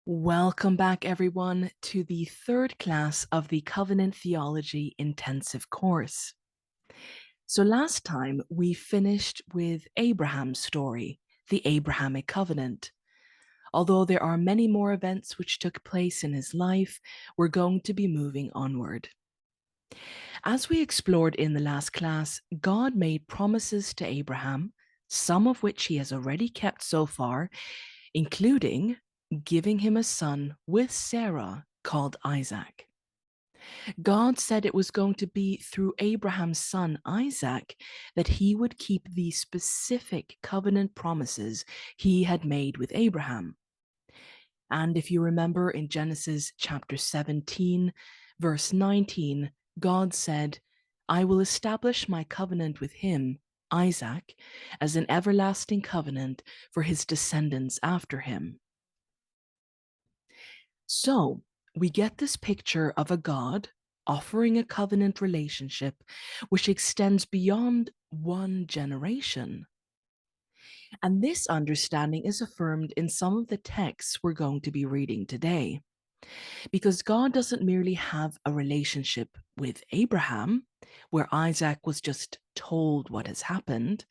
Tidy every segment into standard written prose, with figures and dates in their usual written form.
Welcome back, everyone, to the third class of the Covenant Theology Intensive course. So last time we finished with Abraham's story, the Abrahamic Covenant. Although there are many more events which took place in his life, we're going to be moving onward. As we explored in the last class, God made promises to Abraham, some of which he has already kept so far, including giving him a son with Sarah called Isaac. God said it was going to be through Abraham's son Isaac that he would keep the specific covenant promises he had made with Abraham. And if you remember in Genesis chapter 17, verse 19, God said, "I will establish my covenant with him, Isaac, as an everlasting covenant for his descendants after him." So we get this picture of a God offering a covenant relationship which extends beyond one generation. And this understanding is affirmed in some of the texts we're going to be reading today. Because God doesn't merely have a relationship with Abraham, where Isaac was just told what has happened,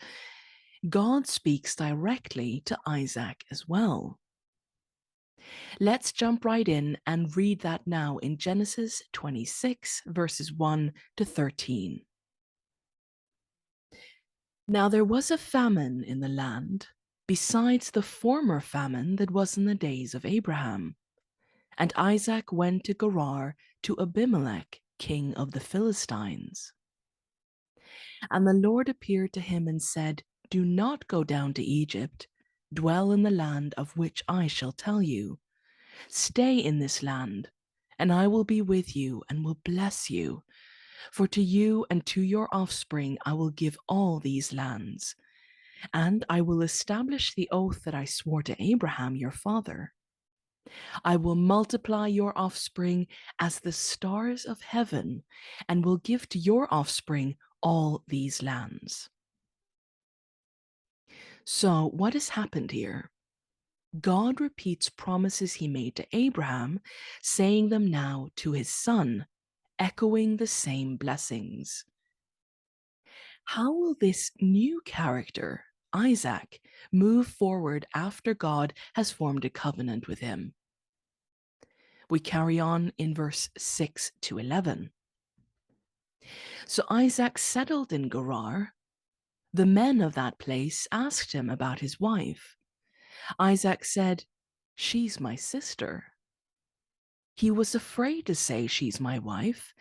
God speaks directly to Isaac as well. Let's jump right in and read that now in Genesis 26, verses 1 to 13. Now there was a famine in the land, besides the former famine that was in the days of Abraham. And Isaac went to Gerar to Abimelech, king of the Philistines. And the Lord appeared to him and said, "Do not go down to Egypt. Dwell in the land of which I shall tell you. Stay in this land, and I will be with you and will bless you. For to you and to your offspring I will give all these lands, and I will establish the oath that I swore to Abraham your father. I will multiply your offspring as the stars of heaven, and will give to your offspring all these lands." So, what has happened here? God repeats promises he made to Abraham, saying them now to his son, echoing the same blessings. How will this new character, Isaac, move forward after God has formed a covenant with him? We carry on in verse 6 to 11. So Isaac settled in Gerar. The men of that place asked him about his wife. Isaac said, "She's my sister." He was afraid to say, "She's my wife."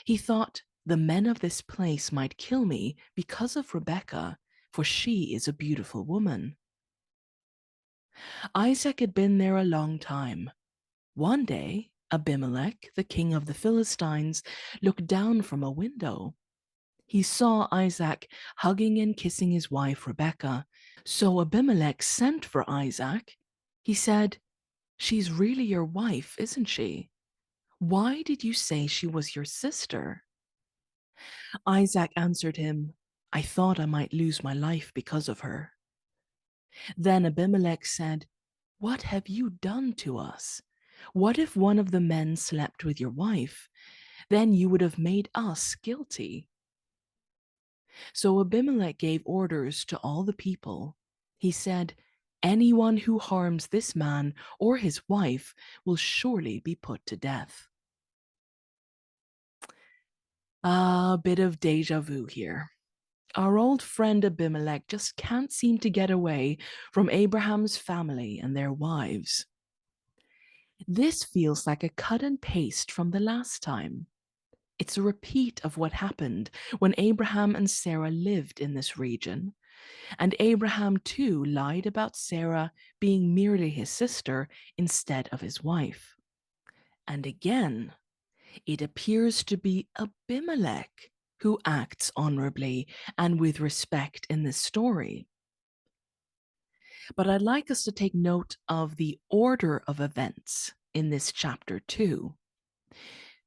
He thought, "The men of this place might kill me because of Rebekah, for she is a beautiful woman." Isaac had been there a long time. One day, Abimelech, the king of the Philistines, looked down from a window. He saw Isaac hugging and kissing his wife Rebekah. So Abimelech sent for Isaac. He said, "She's really your wife, isn't she? Why did you say she was your sister?" Isaac answered him, "I thought I might lose my life because of her." Then Abimelech said, "What have you done to us? What if one of the men slept with your wife? Then you would have made us guilty." So Abimelech gave orders to all the people. He said, "Anyone who harms this man or his wife will surely be put to death." A bit of deja vu here. Our old friend Abimelech just can't seem to get away from Abraham's family and their wives. This feels like a cut and paste from the last time. It's a repeat of what happened when Abraham and Sarah lived in this region. And Abraham too lied about Sarah being merely his sister instead of his wife. And again, it appears to be Abimelech who acts honorably and with respect in this story. But I'd like us to take note of the order of events in this chapter too.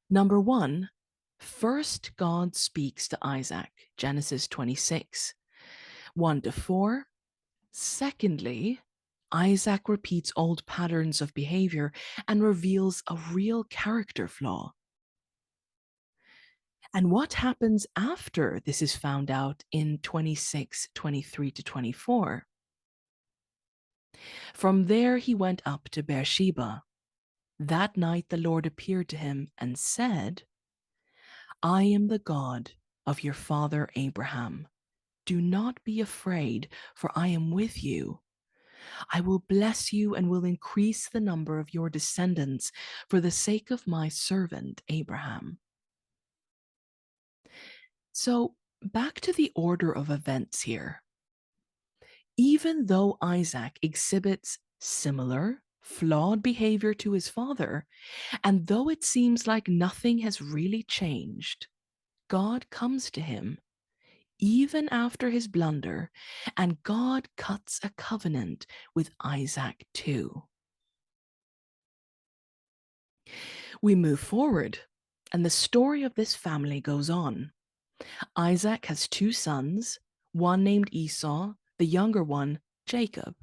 Number one, first God speaks to Isaac, Genesis 26, 1 to 4. Secondly, Isaac repeats old patterns of behavior and reveals a real character flaw. And what happens after this is found out in 26:23 to 24? From there he went up to Beersheba. That night the Lord appeared to him and said, I am the God of your father Abraham. Do not be afraid, for I am with you. I will bless you and will increase the number of your descendants for the sake of my servant Abraham. So, back to the order of events here. Even though Isaac exhibits similar, flawed behavior to his father, and though it seems like nothing has really changed, God comes to him even after his blunder, and God cuts a covenant with Isaac too. We move forward, and the story of this family goes on. Isaac has two sons, one named Esau, the younger one, Jacob.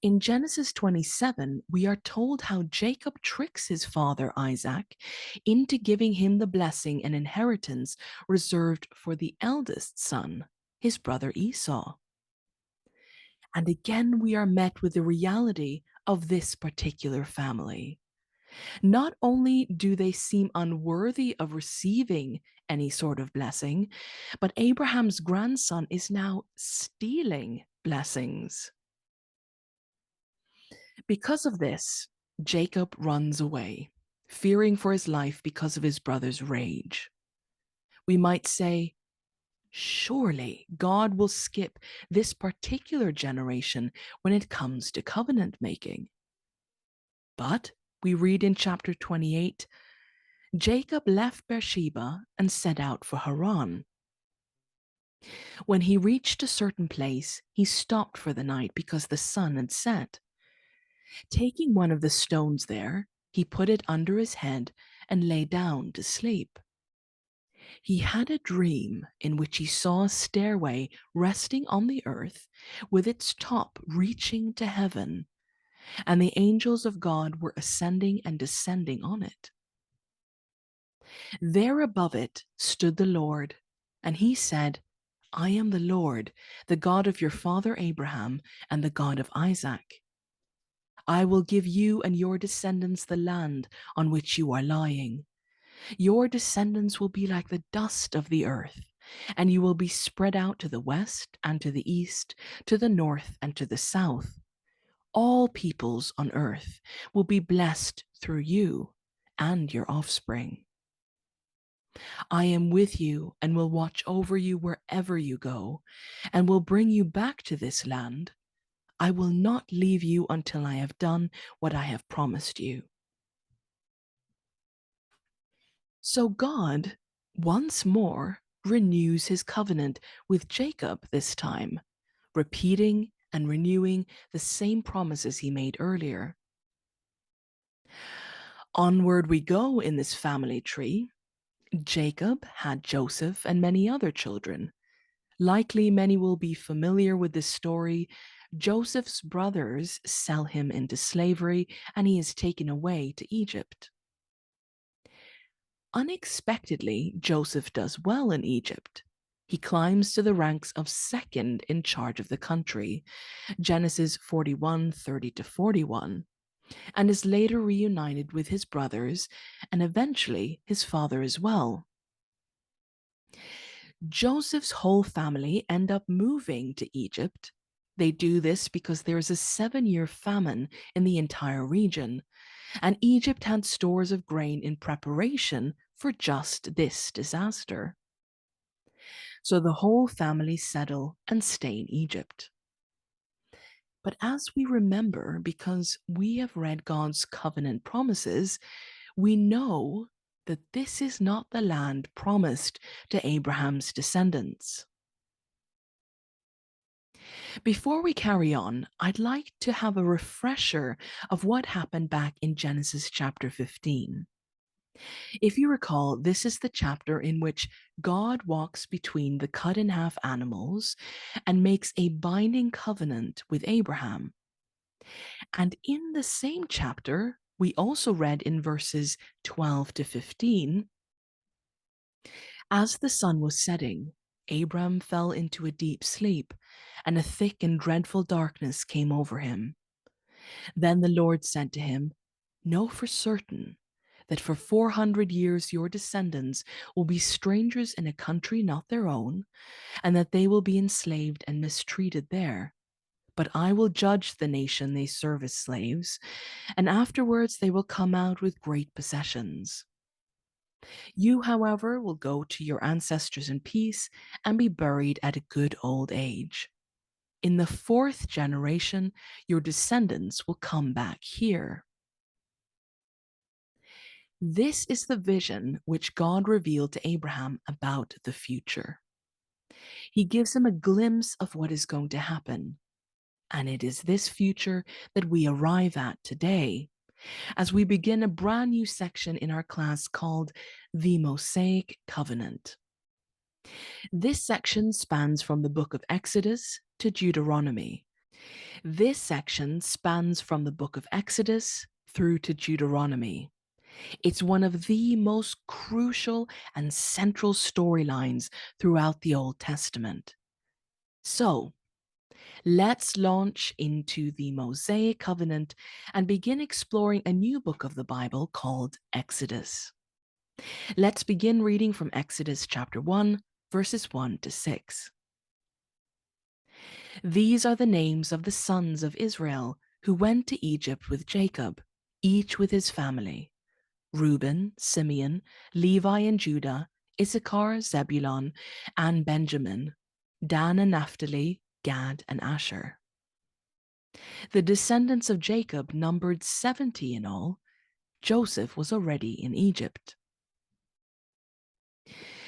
In Genesis 27, we are told how Jacob tricks his father Isaac into giving him the blessing and inheritance reserved for the eldest son, his brother Esau. And again, we are met with the reality of this particular family. Not only do they seem unworthy of receiving any sort of blessing, but Abraham's grandson is now stealing blessings. Because of this, Jacob runs away, fearing for his life because of his brother's rage. We might say, surely God will skip this particular generation when it comes to covenant making. But we read in chapter 28, Jacob left Beersheba and set out for Haran. When he reached a certain place, he stopped for the night because the sun had set. Taking one of the stones there, he put it under his head and lay down to sleep. He had a dream in which he saw a stairway resting on the earth with its top reaching to heaven, and the angels of God were ascending and descending on it. There above it stood the Lord, and he said, I am the Lord, the God of your father Abraham and the God of Isaac. I will give you and your descendants the land on which you are lying. Your descendants will be like the dust of the earth, and you will be spread out to the west and to the east, to the north and to the south. All peoples on earth will be blessed through you and your offspring. I am with you and will watch over you wherever you go, and will bring you back to this land. I will not leave you until I have done what I have promised you. So God, once more, renews his covenant with Jacob this time, repeating and renewing the same promises he made earlier. Onward we go in this family tree. Jacob had Joseph and many other children. Likely many will be familiar with this story. Joseph's brothers sell him into slavery, and he is taken away to Egypt. Unexpectedly, Joseph does well in Egypt. He climbs to the ranks of second in charge of the country, Genesis 41:30 to 41, and is later reunited with his brothers and eventually his father as well. Joseph's whole family end up moving to Egypt. They do this because there is a 7-year famine in the entire region, and Egypt had stores of grain in preparation for just this disaster. So the whole family settle and stay in Egypt. But as we remember, because we have read God's covenant promises, we know that this is not the land promised to Abraham's descendants. Before we carry on, I'd like to have a refresher of what happened back in Genesis chapter 15. If you recall, this is the chapter in which God walks between the cut in half animals and makes a binding covenant with Abraham. And in the same chapter, we also read in verses 12 to 15, as the sun was setting, Abram fell into a deep sleep, and a thick and dreadful darkness came over him. Then the Lord said to him, "Know for certain that for 400 years your descendants will be strangers in a country not their own, and that they will be enslaved and mistreated there. But I will judge the nation they serve as slaves, and afterwards they will come out with great possessions. You, however, will go to your ancestors in peace and be buried at a good old age. In the fourth generation, your descendants will come back here." This is the vision which God revealed to Abraham about the future. He gives him a glimpse of what is going to happen. And it is this future that we arrive at today as we begin a brand new section in our class called the Mosaic Covenant. This section spans from the book of Exodus to Deuteronomy. This section spans from the book of Exodus through to Deuteronomy. It's one of the most crucial and central storylines throughout the Old Testament. So, let's launch into the Mosaic Covenant and begin exploring a new book of the Bible called Exodus. Let's begin reading from Exodus chapter 1, verses 1 to 6. These are the names of the sons of Israel who went to Egypt with Jacob, each with his family: Reuben, Simeon, Levi and Judah, Issachar, Zebulun, and Benjamin, Dan and Naphtali, Gad and Asher. The descendants of Jacob numbered 70 in all. Joseph was already in Egypt.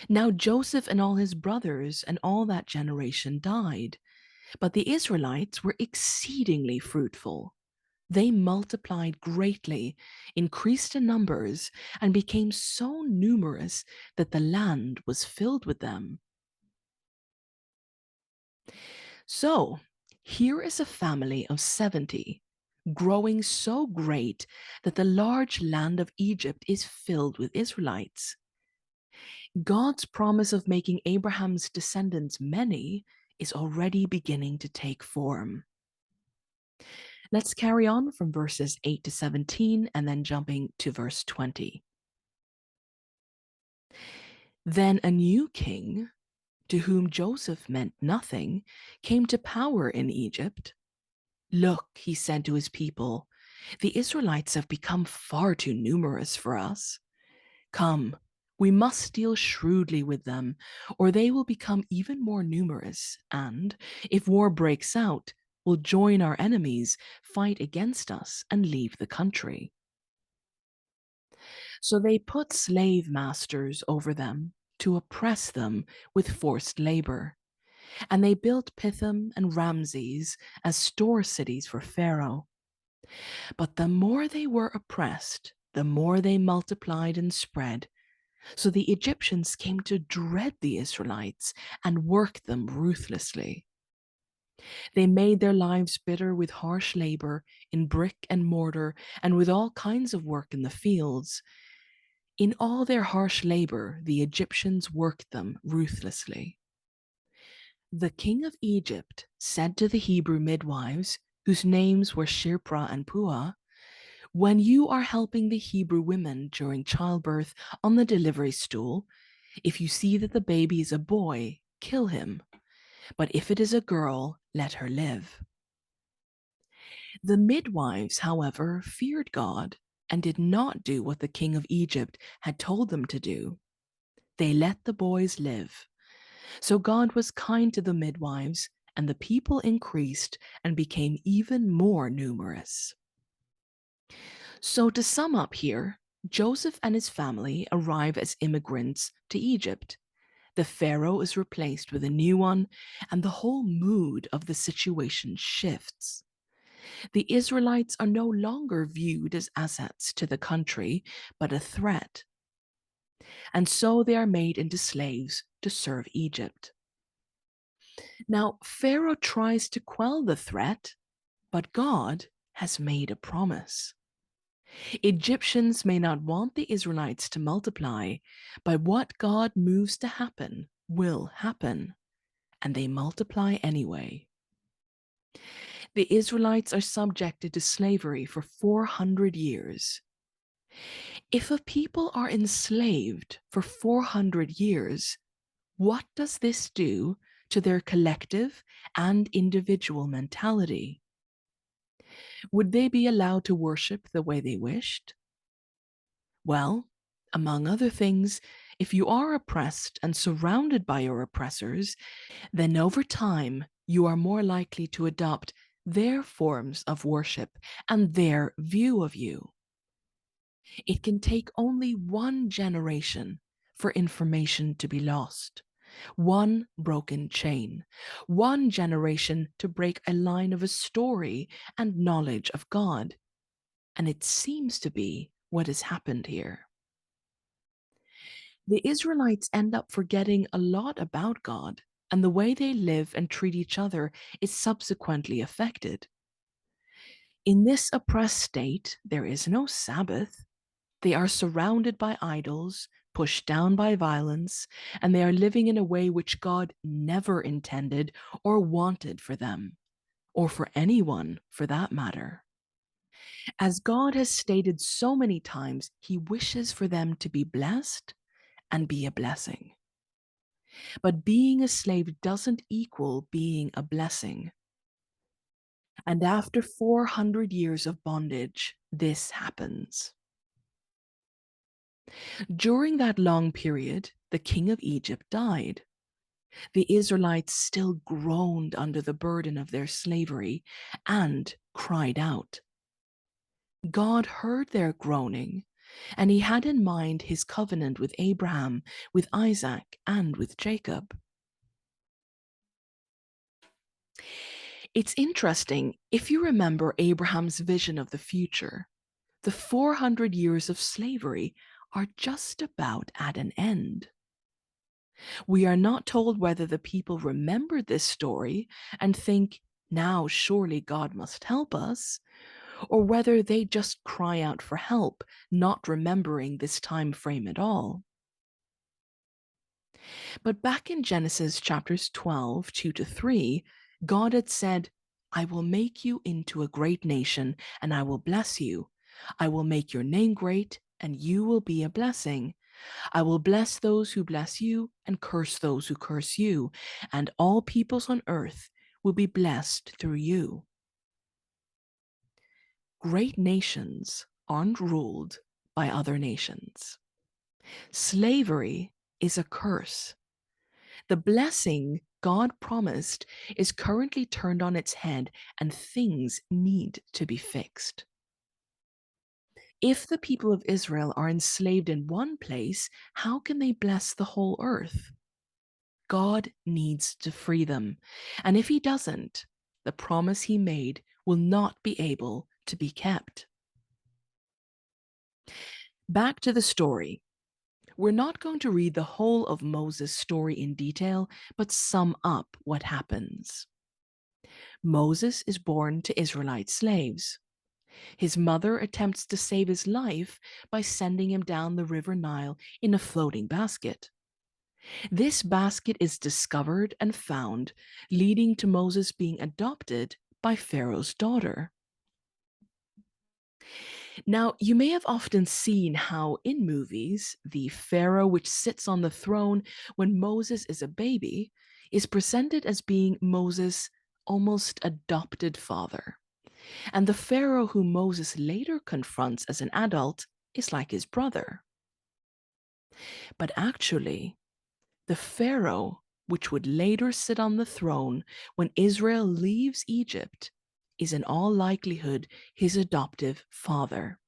Now Joseph and all his brothers and all that generation died, but the Israelites were exceedingly fruitful. They multiplied greatly, increased in numbers, and became so numerous that the land was filled with them. So, here is a family of 70, growing so great that the large land of Egypt is filled with Israelites. God's promise of making Abraham's descendants many is already beginning to take form. Let's carry on from verses 8 to 17 and then jumping to verse 20. Then a new king, to whom Joseph meant nothing, came to power in Egypt. "Look," he said to his people, "the Israelites have become far too numerous for us. Come, we must deal shrewdly with them, or they will become even more numerous, and, if war breaks out, will join our enemies, fight against us, and leave the country." So they put slave masters over them to oppress them with forced labor. And they built Pithom and Ramses as store cities for Pharaoh. But the more they were oppressed, the more they multiplied and spread. So the Egyptians came to dread the Israelites and worked them ruthlessly. They made their lives bitter with harsh labor in brick and mortar and with all kinds of work in the fields. In all their harsh labor, the Egyptians worked them ruthlessly. The king of Egypt said to the Hebrew midwives, whose names were Shiphrah and Puah, "When you are helping the Hebrew women during childbirth on the delivery stool, if you see that the baby is a boy, kill him. But if it is a girl, let her live." The midwives, however, feared God and did not do what the king of Egypt had told them to do. They let the boys live. So God was kind to the midwives, and the people increased and became even more numerous. So to sum up here, Joseph and his family arrive as immigrants to Egypt. The Pharaoh is replaced with a new one, and the whole mood of the situation shifts. The Israelites are no longer viewed as assets to the country, but a threat. and so they are made into slaves to serve Egypt. Now, Pharaoh tries to quell the threat, but God has made a promise. Egyptians may not want the Israelites to multiply, but what God moves to happen will happen, and they multiply anyway. The Israelites are subjected to slavery for 400 years. If a people are enslaved for 400 years, what does this do to their collective and individual mentality? Would they be allowed to worship the way they wished? Well, among other things, if you are oppressed and surrounded by your oppressors, then over time you are more likely to adopt their forms of worship and their view of you. It can take only one generation for information to be lost, one broken chain, one generation to break a line of a story and knowledge of God. And it seems to be what has happened here. The Israelites end up forgetting a lot about God, and the way they live and treat each other is subsequently affected. In this oppressed state, there is no Sabbath. They are surrounded by idols, pushed down by violence, and they are living in a way which God never intended or wanted for them, or for anyone for that matter. As God has stated so many times, He wishes for them to be blessed and be a blessing. But being a slave doesn't equal being a blessing. And after 400 years of bondage, this happens. During that long period, the king of Egypt died. The Israelites still groaned under the burden of their slavery and cried out. God heard their groaning, and He had in mind His covenant with Abraham, with Isaac, and with Jacob. It's interesting, if you remember Abraham's vision of the future, the 400 years of slavery are just about at an end. We are not told whether the people remembered this story and think, now surely God must help us, or whether they just cry out for help, not remembering this time frame at all. But back in Genesis chapters 12, 2-3, God had said, I will make you into a great nation, and I will bless you. I will make your name great, and you will be a blessing. I will bless those who bless you, and curse those who curse you, and all peoples on earth will be blessed through you. Great nations aren't ruled by other nations. Slavery is a curse. The blessing God promised is currently turned on its head, and things need to be fixed. If the people of Israel are enslaved in one place, how can they bless the whole earth? God needs to free them, and if He doesn't, the promise He made will not be able to be kept. Back to the story. We're not going to read the whole of Moses' story in detail, but sum up what happens. Moses is born to Israelite slaves. His mother attempts to save his life by sending him down the river Nile in a floating basket. This basket is discovered and found, leading to Moses being adopted by Pharaoh's daughter. Now, you may have often seen how in movies, the Pharaoh which sits on the throne when Moses is a baby is presented as being Moses' almost adopted father. And the Pharaoh whom Moses later confronts as an adult is like his brother. But actually, the Pharaoh which would later sit on the throne when Israel leaves Egypt is in all likelihood his adoptive father.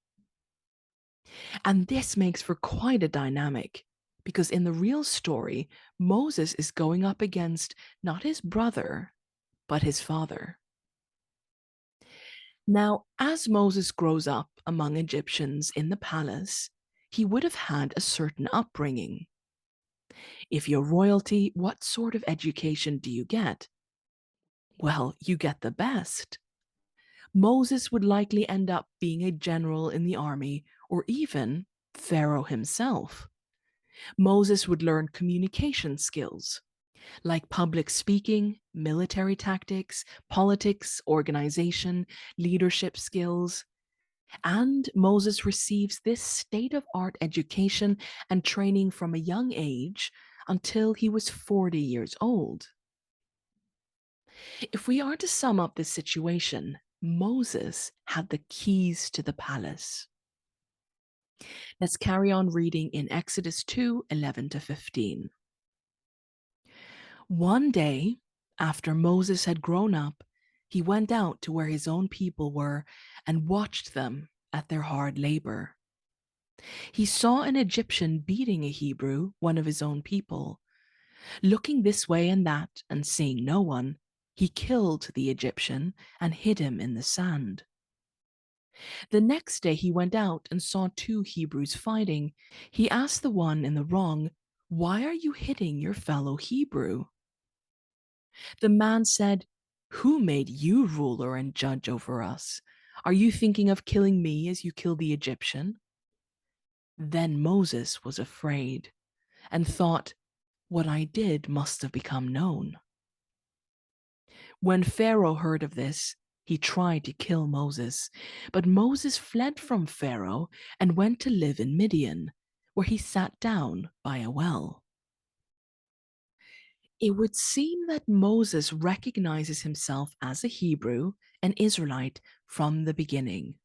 And this makes for quite a dynamic, because in the real story, Moses is going up against not his brother, but his father. Now, as Moses grows up among Egyptians in the palace, he would have had a certain upbringing. If you're royalty, what sort of education do you get? Well, you get the best. Moses would likely end up being a general in the army or even Pharaoh himself. Moses would learn communication skills like public speaking, military tactics, politics, organization, leadership skills. And Moses receives this state of art education and training from a young age until he was 40 years old. If we are to sum up this situation, Moses had the keys to the palace. Let's carry on reading in Exodus 2:11-15. One day, after Moses had grown up, he went out to where his own people were and watched them at their hard labor. He saw an Egyptian beating a Hebrew, one of his own people. Looking this way and that and seeing no one, he killed the Egyptian and hid him in the sand. The next day he went out and saw two Hebrews fighting. He asked the one in the wrong, "Why are you hitting your fellow Hebrew?" The man said, "Who made you ruler and judge over us? Are you thinking of killing me as you killed the Egyptian?" Then Moses was afraid and thought, "What I did must have become known." When Pharaoh heard of this, he tried to kill Moses, but Moses fled from Pharaoh and went to live in Midian, where he sat down by a well. It would seem that Moses recognizes himself as a Hebrew, an Israelite, from the beginning.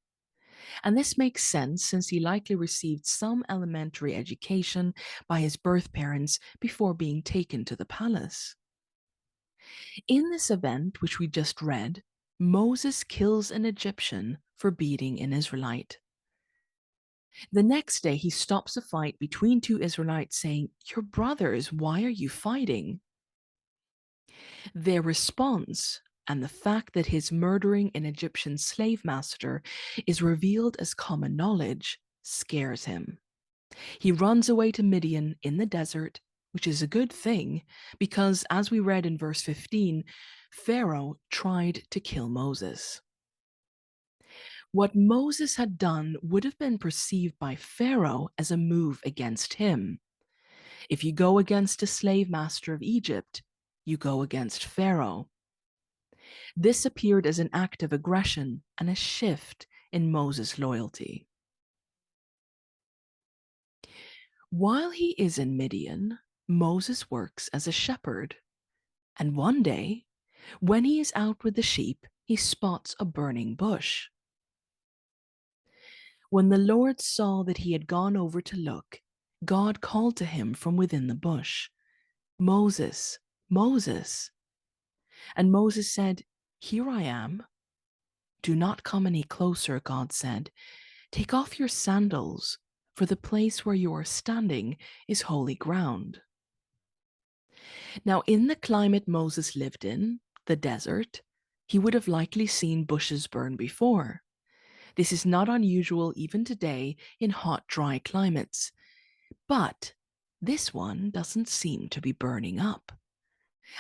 And this makes sense since he likely received some elementary education by his birth parents before being taken to the palace. In this event, which we just read, Moses kills an Egyptian for beating an Israelite. The next day, he stops a fight between two Israelites, saying, "You're brothers, why are you fighting?" Their response, and the fact that his murdering an Egyptian slave master is revealed as common knowledge, scares him. He runs away to Midian in the desert, which is a good thing because, as we read in verse 15, Pharaoh tried to kill Moses. What Moses had done would have been perceived by Pharaoh as a move against him. If you go against a slave master of Egypt, you go against Pharaoh. This appeared as an act of aggression and a shift in Moses' loyalty. While he is in Midian, Moses works as a shepherd. And one day, when he is out with the sheep, he spots a burning bush. When the Lord saw that he had gone over to look, God called to him from within the bush, "Moses, Moses." And Moses said, "Here I am." "Do not come any closer," God said. "Take off your sandals, for the place where you are standing is holy ground." Now, in the climate Moses lived in, the desert, he would have likely seen bushes burn before. This is not unusual even today in hot, dry climates. But this one doesn't seem to be burning up.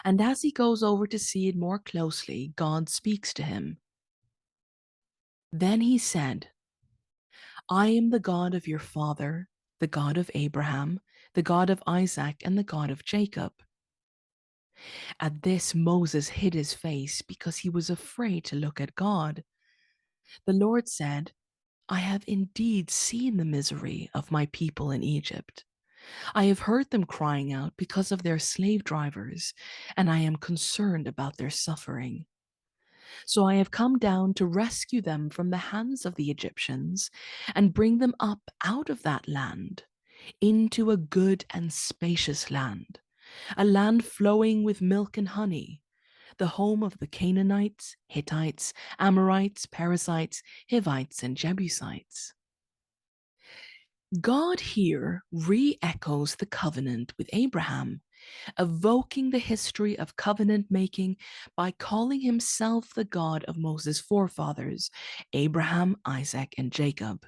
And as he goes over to see it more closely, God speaks to him. Then he said, "I am the God of your father, the God of Abraham, the God of Isaac, and the God of Jacob." At this, Moses hid his face because he was afraid to look at God. The Lord said, "I have indeed seen the misery of my people in Egypt. I have heard them crying out because of their slave drivers, and I am concerned about their suffering. So I have come down to rescue them from the hands of the Egyptians and bring them up out of that land into a good and spacious land, a land flowing with milk and honey, the home of the Canaanites, Hittites, Amorites, Perizzites, Hivites, and Jebusites." God here re-echoes the covenant with Abraham, evoking the history of covenant making by calling himself the God of Moses' forefathers, Abraham, Isaac, and Jacob.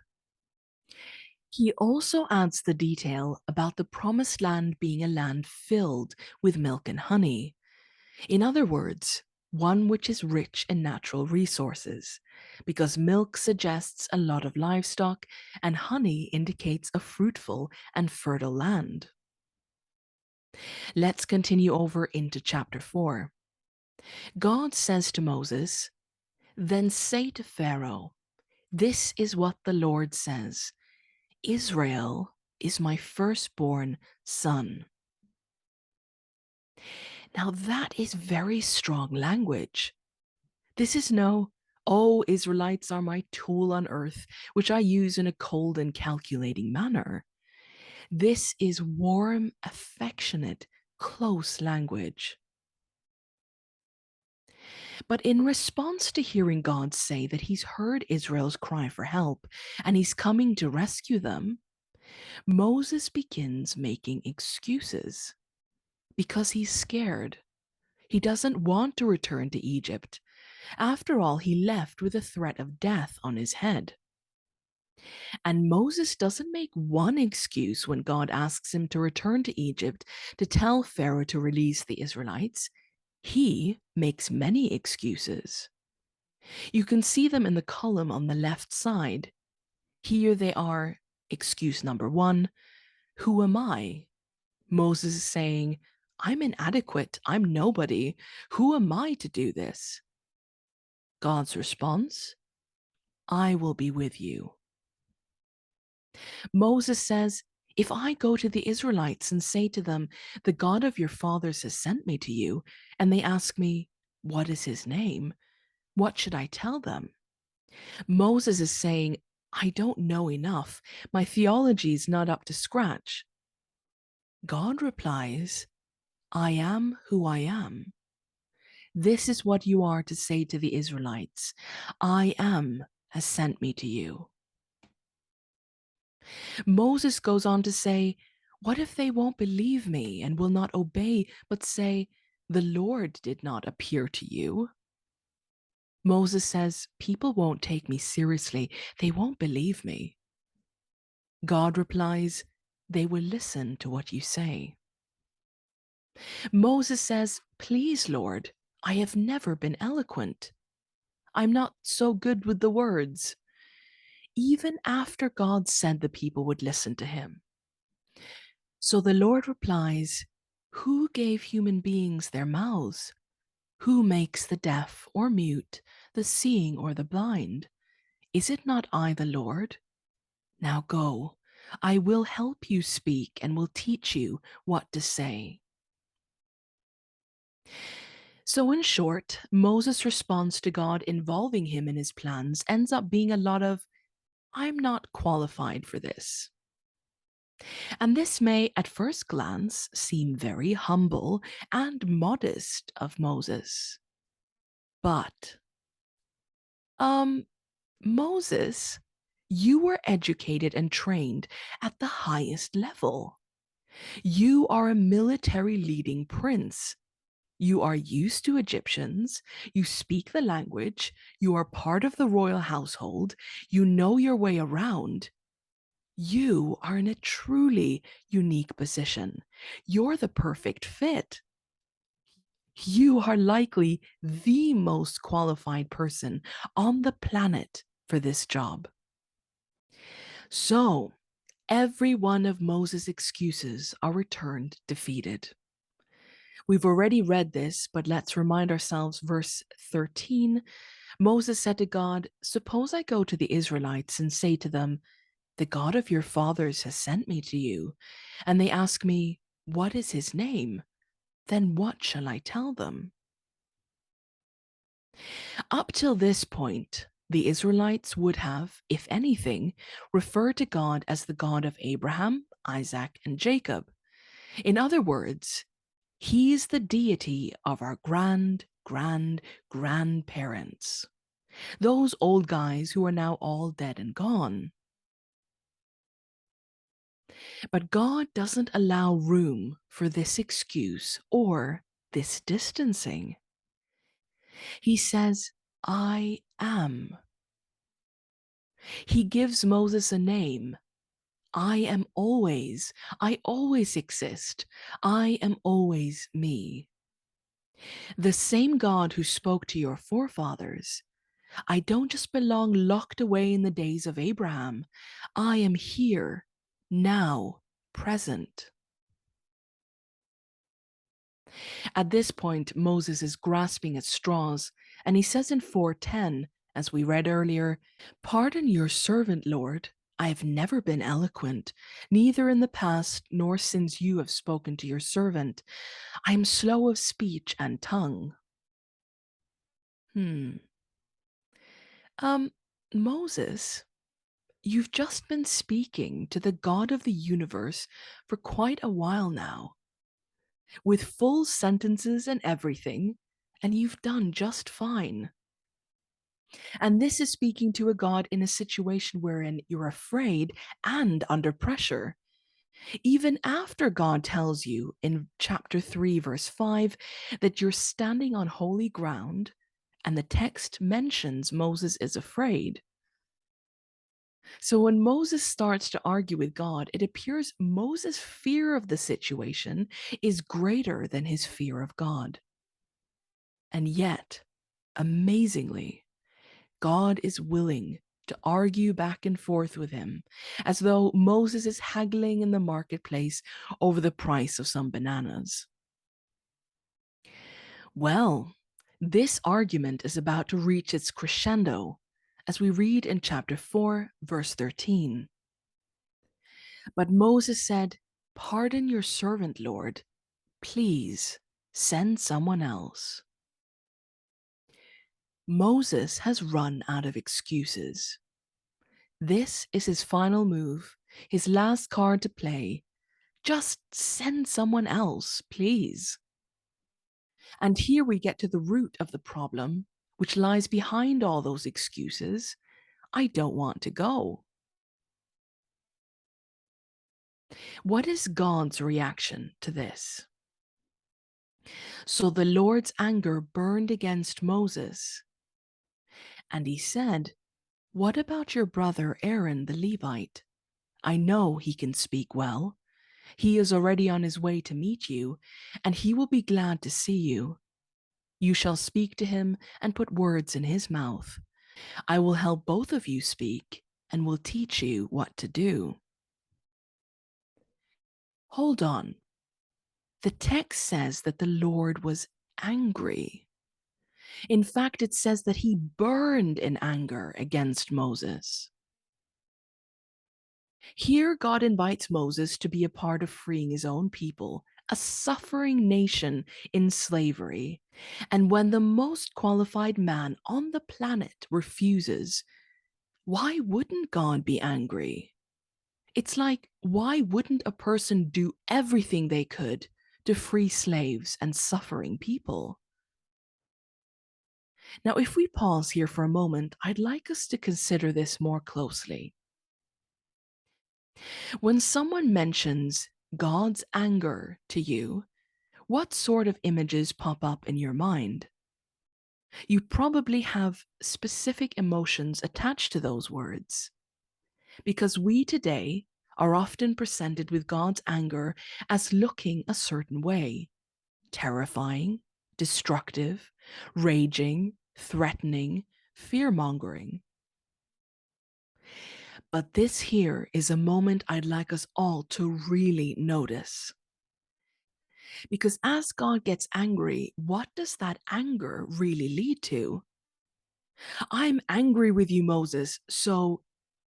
He also adds the detail about the promised land being a land filled with milk and honey. In other words, one which is rich in natural resources, because milk suggests a lot of livestock and honey indicates a fruitful and fertile land. Let's continue over into chapter 4. God says to Moses, "Then say to Pharaoh, 'This is what the Lord says: Israel is my firstborn son.'" Now that is very strong language. This is no, "Oh, Israelites are my tool on earth, which I use in a cold and calculating manner." This is warm, affectionate, close language. But in response to hearing God say that he's heard Israel's cry for help and he's coming to rescue them, Moses begins making excuses because he's scared. He doesn't want to return to Egypt. After all, he left with a threat of death on his head. And Moses doesn't make one excuse when God asks him to return to Egypt to tell Pharaoh to release the Israelites. He makes many excuses. You can see them in the column on the left side. Here they are. Excuse number 1, "Who am I?" Moses is saying, "I'm inadequate. I'm nobody. Who am I to do this?" God's response, "I will be with you." Moses says, "If I go to the Israelites and say to them, 'The God of your fathers has sent me to you,' and they ask me, 'What is his name?' what should I tell them?" Moses is saying, "I don't know enough. My theology is not up to scratch." God replies, "I am who I am. This is what you are to say to the Israelites: 'I am has sent me to you.'" Moses goes on to say, "What if they won't believe me and will not obey, but say, 'The Lord did not appear to you'?" Moses says, "People won't take me seriously. They won't believe me." God replies, "They will listen to what you say." Moses says, "Please, Lord, I have never been eloquent. I'm not so good with the words." Even after God said the people would listen to him. So the Lord replies, "Who gave human beings their mouths? Who makes the deaf or mute, the seeing or the blind? Is it not I, the Lord? Now go, I will help you speak and will teach you what to say." So, in short, Moses' response to God involving him in his plans ends up being a lot of, "I'm not qualified for this." And this may, at first glance, seem very humble and modest of Moses. But, um, Moses, you were educated and trained at the highest level. You are a military leading prince. You are used to Egyptians. You speak the language. You are part of the royal household. You know your way around. You are in a truly unique position. You're the perfect fit. You are likely the most qualified person on the planet for this job. So, every one of Moses' excuses are returned defeated. We've already read this, but let's remind ourselves, verse 13. Moses said to God, "Suppose I go to the Israelites and say to them, 'The God of your fathers has sent me to you,' and they ask me, 'What is his name?' Then what shall I tell them?" Up till this point, the Israelites would have, if anything, referred to God as the God of Abraham, Isaac, and Jacob. In other words, he is the deity of our grandparents. Those old guys who are now all dead and gone. But God doesn't allow room for this excuse or this distancing. He says, "I am." He gives Moses a name, I always exist. I am always me. The same God who spoke to your forefathers. I don't just belong locked away in the days of Abraham. I am here, now, present. At this point, Moses is grasping at straws, and he says in 4:10, as we read earlier, "Pardon your servant, Lord. I have never been eloquent, neither in the past nor since you have spoken to your servant. I am slow of speech and tongue." Hmm. Um, Moses, you've just been speaking to the God of the universe for quite a while now, with full sentences and everything, and you've done just fine. And this is speaking to a God in a situation wherein you're afraid and under pressure. Even after God tells you in chapter 3, verse 5, that you're standing on holy ground, and the text mentions Moses is afraid. So when Moses starts to argue with God, it appears Moses' fear of the situation is greater than his fear of God. And yet, amazingly, God is willing to argue back and forth with him, as though Moses is haggling in the marketplace over the price of some bananas. Well, this argument is about to reach its crescendo, as we read in chapter 4, verse 13. But Moses said, "Pardon your servant, Lord. Please send someone else." Moses has run out of excuses. This is his final move, his last card to play. Just send someone else, please. And here we get to the root of the problem, which lies behind all those excuses. I don't want to go. What is God's reaction to this? So the Lord's anger burned against Moses. And he said, "What about your brother Aaron the Levite? I know he can speak well. He is already on his way to meet you, and he will be glad to see you. You shall speak to him and put words in his mouth. I will help both of you speak and will teach you what to do." Hold on. The text says that the Lord was angry. In fact, it says that he burned in anger against Moses. Here, God invites Moses to be a part of freeing his own people, a suffering nation in slavery. And when the most qualified man on the planet refuses, why wouldn't God be angry? It's like, why wouldn't a person do everything they could to free slaves and suffering people? Now, if we pause here for a moment, I'd like us to consider this more closely. When someone mentions God's anger to you, what sort of images pop up in your mind? You probably have specific emotions attached to those words, because we today are often presented with God's anger as looking a certain way: terrifying, destructive, raging, threatening, fear-mongering. But this here is a moment I'd like us all to really notice. Because as God gets angry, what does that anger really lead to? I'm angry with you, Moses, so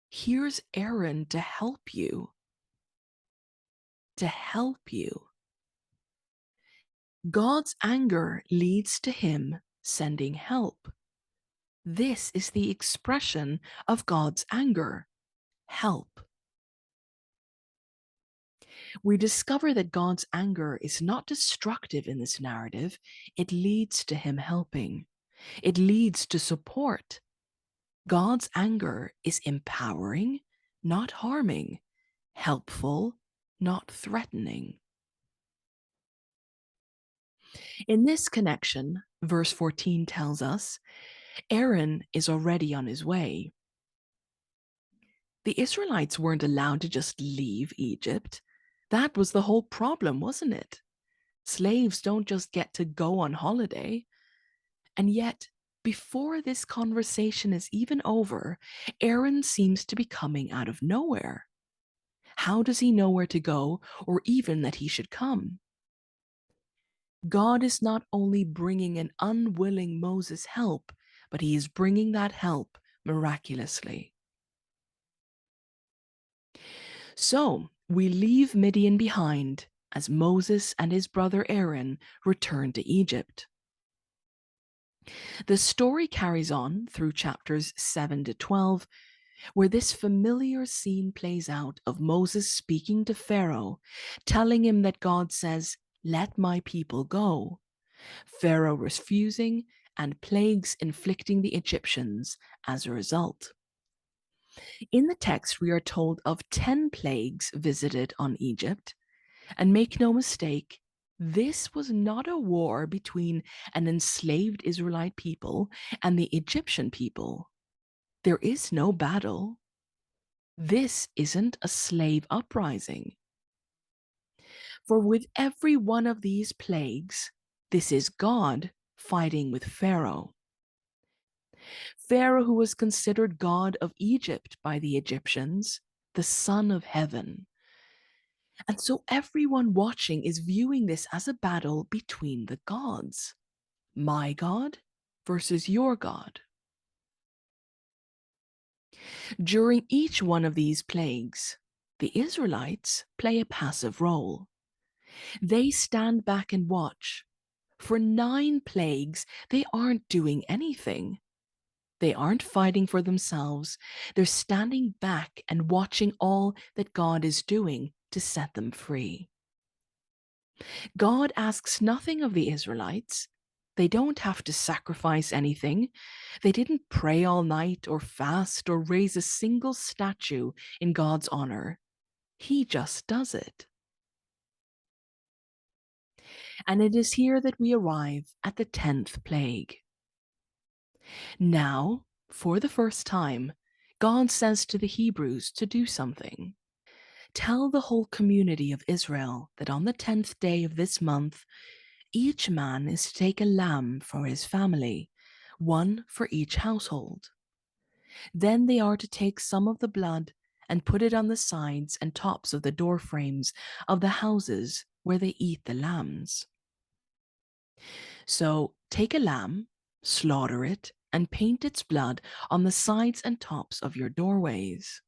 here's Aaron to help you. To help you. God's anger leads to him sending help. This is the expression of God's anger: help. We discover that God's anger is not destructive in this narrative. It leads to him helping. It leads to support. God's anger is empowering, not harming, helpful, not threatening. In this connection, verse 14 tells us Aaron is already on his way. The Israelites weren't allowed to just leave Egypt. That was the whole problem, wasn't it? Slaves don't just get to go on holiday. And yet, before this conversation is even over, Aaron seems to be coming out of nowhere. How does he know where to go, or even that he should come? God is not only bringing an unwilling Moses help, but he is bringing that help miraculously. So we leave Midian behind as Moses and his brother Aaron return to Egypt. The story carries on through chapters 7 to 12, where this familiar scene plays out of Moses speaking to Pharaoh, telling him that God says, "Let my people go." Pharaoh refusing, and plagues inflicting the Egyptians as a result. In the text, we are told of 10 plagues visited on Egypt, and make no mistake, this was not a war between an enslaved Israelite people and the Egyptian people. There is no battle. This isn't a slave uprising. For with every one of these plagues, this is God fighting with Pharaoh. Pharaoh, who was considered God of Egypt by the Egyptians, the son of heaven. And so everyone watching is viewing this as a battle between the gods. My God versus your God. During each one of these plagues, the Israelites play a passive role. They stand back and watch. For 9 plagues, they aren't doing anything. They aren't fighting for themselves. They're standing back and watching all that God is doing to set them free. God asks nothing of the Israelites. They don't have to sacrifice anything. They didn't pray all night or fast or raise a single statue in God's honor. He just does it. And it is here that we arrive at the 10th plague. Now, for the first time, God says to the Hebrews to do something. Tell the whole community of Israel that on the 10th day of this month, each man is to take a lamb for his family, one for each household. Then they are to take some of the blood and put it on the sides and tops of the door frames of the houses where they eat the lambs. So take a lamb, slaughter it, and paint its blood on the sides and tops of your doorways.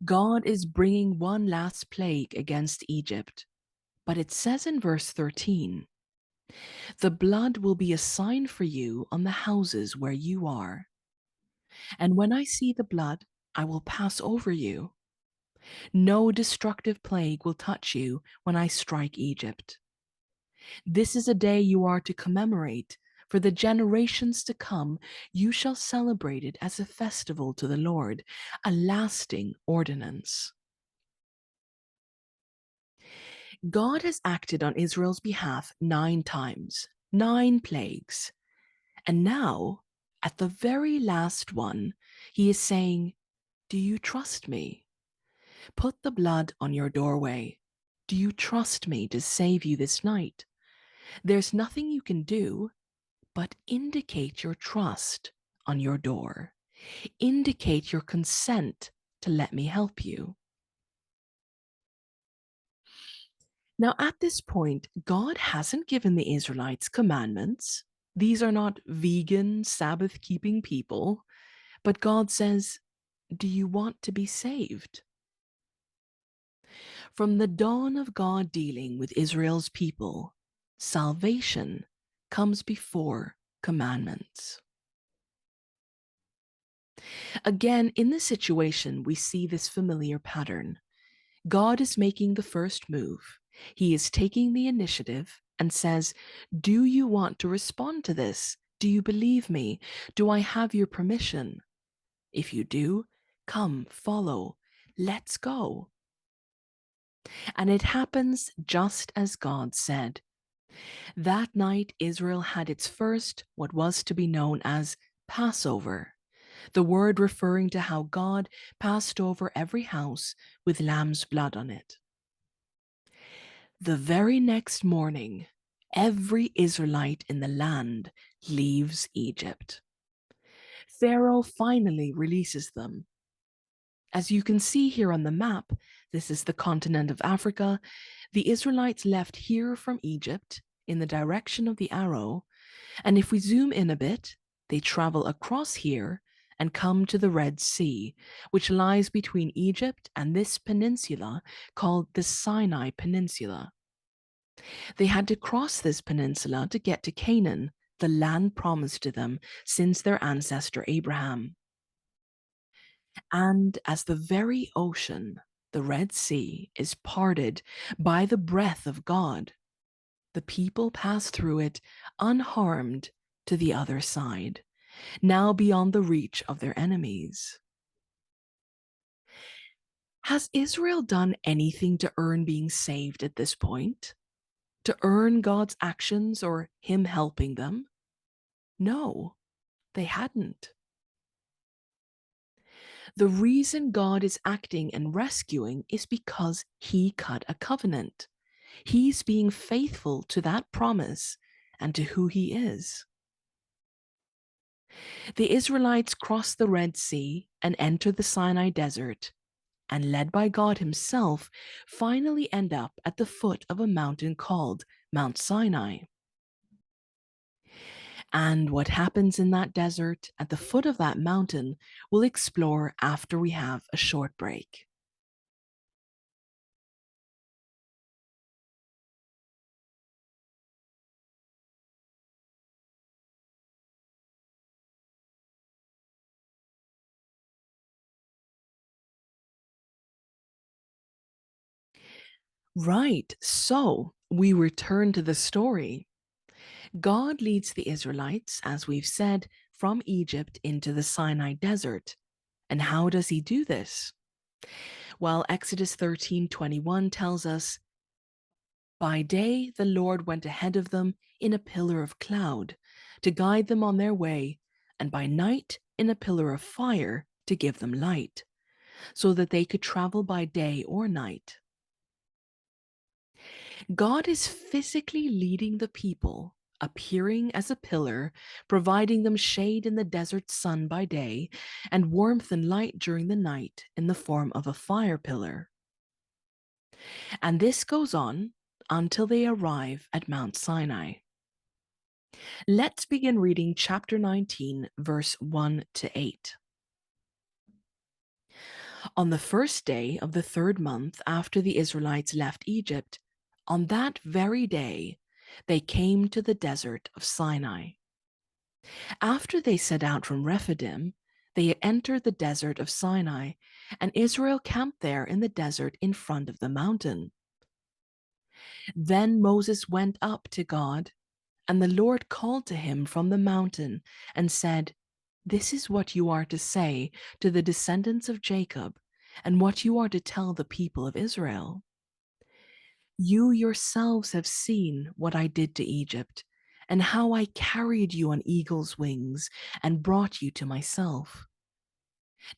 God is bringing one last plague against Egypt, but it says in verse 13, "The blood will be a sign for you on the houses where you are. And when I see the blood, I will pass over you. No destructive plague will touch you when I strike Egypt. This is a day you are to commemorate. For the generations to come, you shall celebrate it as a festival to the Lord, a lasting ordinance." God has acted on Israel's behalf 9 times, 9 plagues. And now, at the very last one, he is saying, "Do you trust me? Put the blood on your doorway. Do you trust me to save you this night? There's nothing you can do but indicate your trust on your door. Indicate your consent to let me help you." Now, at this point, God hasn't given the Israelites commandments. These are not vegan, Sabbath keeping people. But God says, "Do you want to be saved?" From the dawn of God dealing with Israel's people, salvation comes before commandments. Again, in this situation, we see this familiar pattern. God is making the first move. He is taking the initiative and says, "Do you want to respond to this? Do you believe me? Do I have your permission? If you do, come, follow. Let's go." And it happens just as God said. That night, Israel had its first, what was to be known as Passover. the word referring to how God passed over every house with lamb's blood on it. The very next morning, every Israelite in the land leaves Egypt. Pharaoh finally releases them. As you can see here on the map, this is the continent of Africa. The Israelites left here from Egypt in the direction of the arrow, and if we zoom in a bit, they travel across here and come to the Red Sea, which lies between Egypt and this peninsula called the Sinai Peninsula. They had to cross this peninsula to get to Canaan, the land promised to them since their ancestor Abraham. And as the very ocean, the Red Sea, is parted by the breath of God, the people pass through it unharmed to the other side, now beyond the reach of their enemies. Has Israel done anything to earn being saved at this point? To earn God's actions or Him helping them? No, they hadn't. The reason God is acting and rescuing is because He cut a covenant. He's being faithful to that promise and to who He is. The Israelites cross the Red Sea and enter the Sinai Desert, and led by God Himself, finally end up at the foot of a mountain called Mount Sinai. And what happens in that desert at the foot of that mountain, we'll explore after we have a short break. Right, so we return to the story. God leads the Israelites, as we've said, from Egypt into the Sinai Desert. And how does He do this? Well, Exodus 13:21 tells us, "By day the Lord went ahead of them in a pillar of cloud to guide them on their way, and by night in a pillar of fire to give them light, so that they could travel by day or night." God is physically leading the people, appearing as a pillar, providing them shade in the desert sun by day, and warmth and light during the night in the form of a fire pillar. And this goes on until they arrive at Mount Sinai. Let's begin reading chapter 19, verse 1 to 8. On the first day of the third month after the Israelites left Egypt, on that very day, they came to the desert of Sinai. After they set out from Rephidim, they entered the desert of Sinai, and Israel camped there in the desert in front of the mountain. Then Moses went up to God, and the Lord called to him from the mountain and said, "This is what you are to say to the descendants of Jacob, and what you are to tell the people of Israel. You yourselves have seen what I did to Egypt, and how I carried you on eagle's wings and brought you to myself.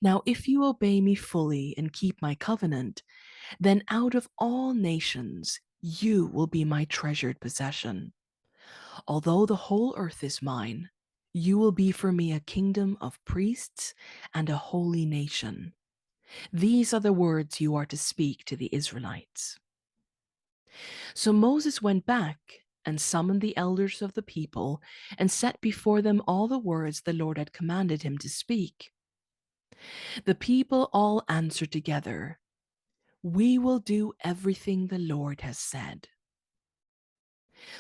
Now, if you obey me fully and keep my covenant, then out of all nations you will be my treasured possession. Although the whole earth is mine, you will be for me a kingdom of priests and a holy nation. These are the words you are to speak to the Israelites." So Moses went back and summoned the elders of the people and set before them all the words the Lord had commanded him to speak. The people all answered together, "We will do everything the Lord has said."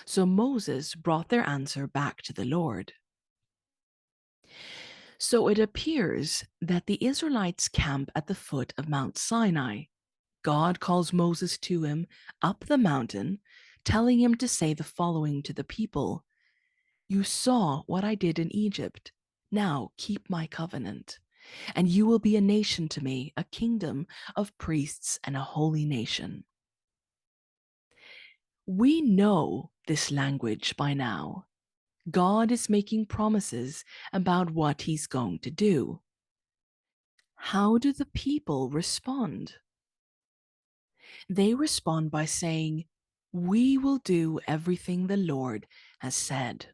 So Moses brought their answer back to the Lord. So it appears that the Israelites camp at the foot of Mount Sinai. God calls Moses to him up the mountain, telling him to say the following to the people: "You saw what I did in Egypt. Now keep my covenant, and you will be a nation to me, a kingdom of priests and a holy nation." We know this language by now. God is making promises about what He's going to do. How do the people respond? They respond by saying, "We will do everything the Lord has said."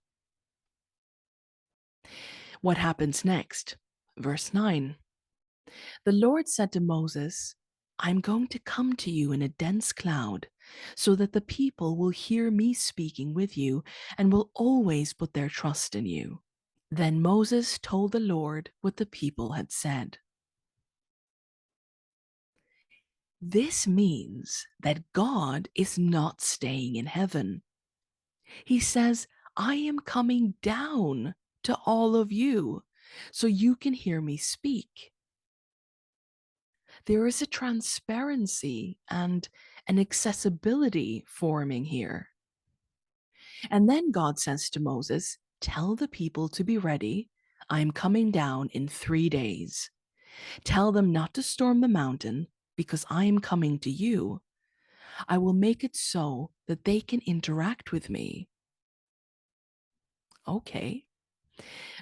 What happens next? Verse 9. The Lord said to Moses, "I'm going to come to you in a dense cloud, so that the people will hear me speaking with you and will always put their trust in you." Then Moses told the Lord what the people had said. This means that God is not staying in heaven. He says, "I am coming down to all of you so you can hear me speak." There is a transparency and an accessibility forming here. And then God says to Moses, "Tell the people to be ready. I am coming down in 3 days. Tell them not to storm the mountain because I am coming to you. I will make it so that they can interact with me." Okay.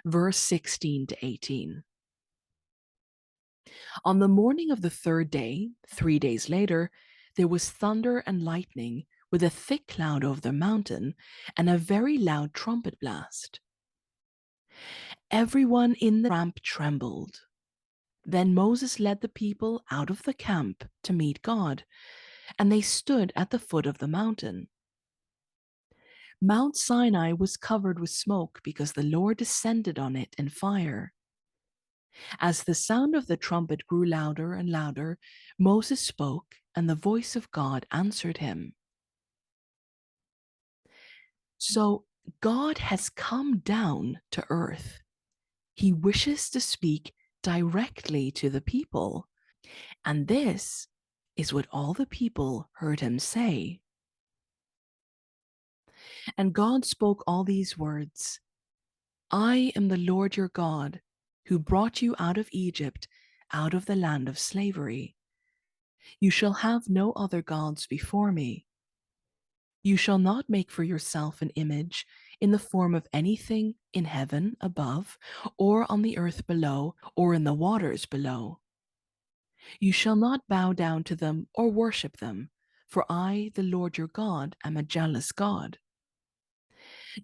Verse 16 to 18. On the morning of the third day, 3 days later, there was thunder and lightning with a thick cloud over the mountain and a very loud trumpet blast. Everyone in the camp trembled. Then Moses led the people out of the camp to meet God, and they stood at the foot of the mountain. Mount Sinai was covered with smoke because the Lord descended on it in fire. As the sound of the trumpet grew louder and louder, Moses spoke, and the voice of God answered him. So God has come down to earth. He wishes to speak directly to the people. And this is what all the people heard him say. And God spoke all these words: "I am the Lord your God, who brought you out of Egypt, out of the land of slavery. You shall have no other gods before me. You shall not make for yourself an image in the form of anything in heaven above, or on the earth below, or in the waters below. You shall not bow down to them or worship them, for I, the Lord your God, am a jealous God.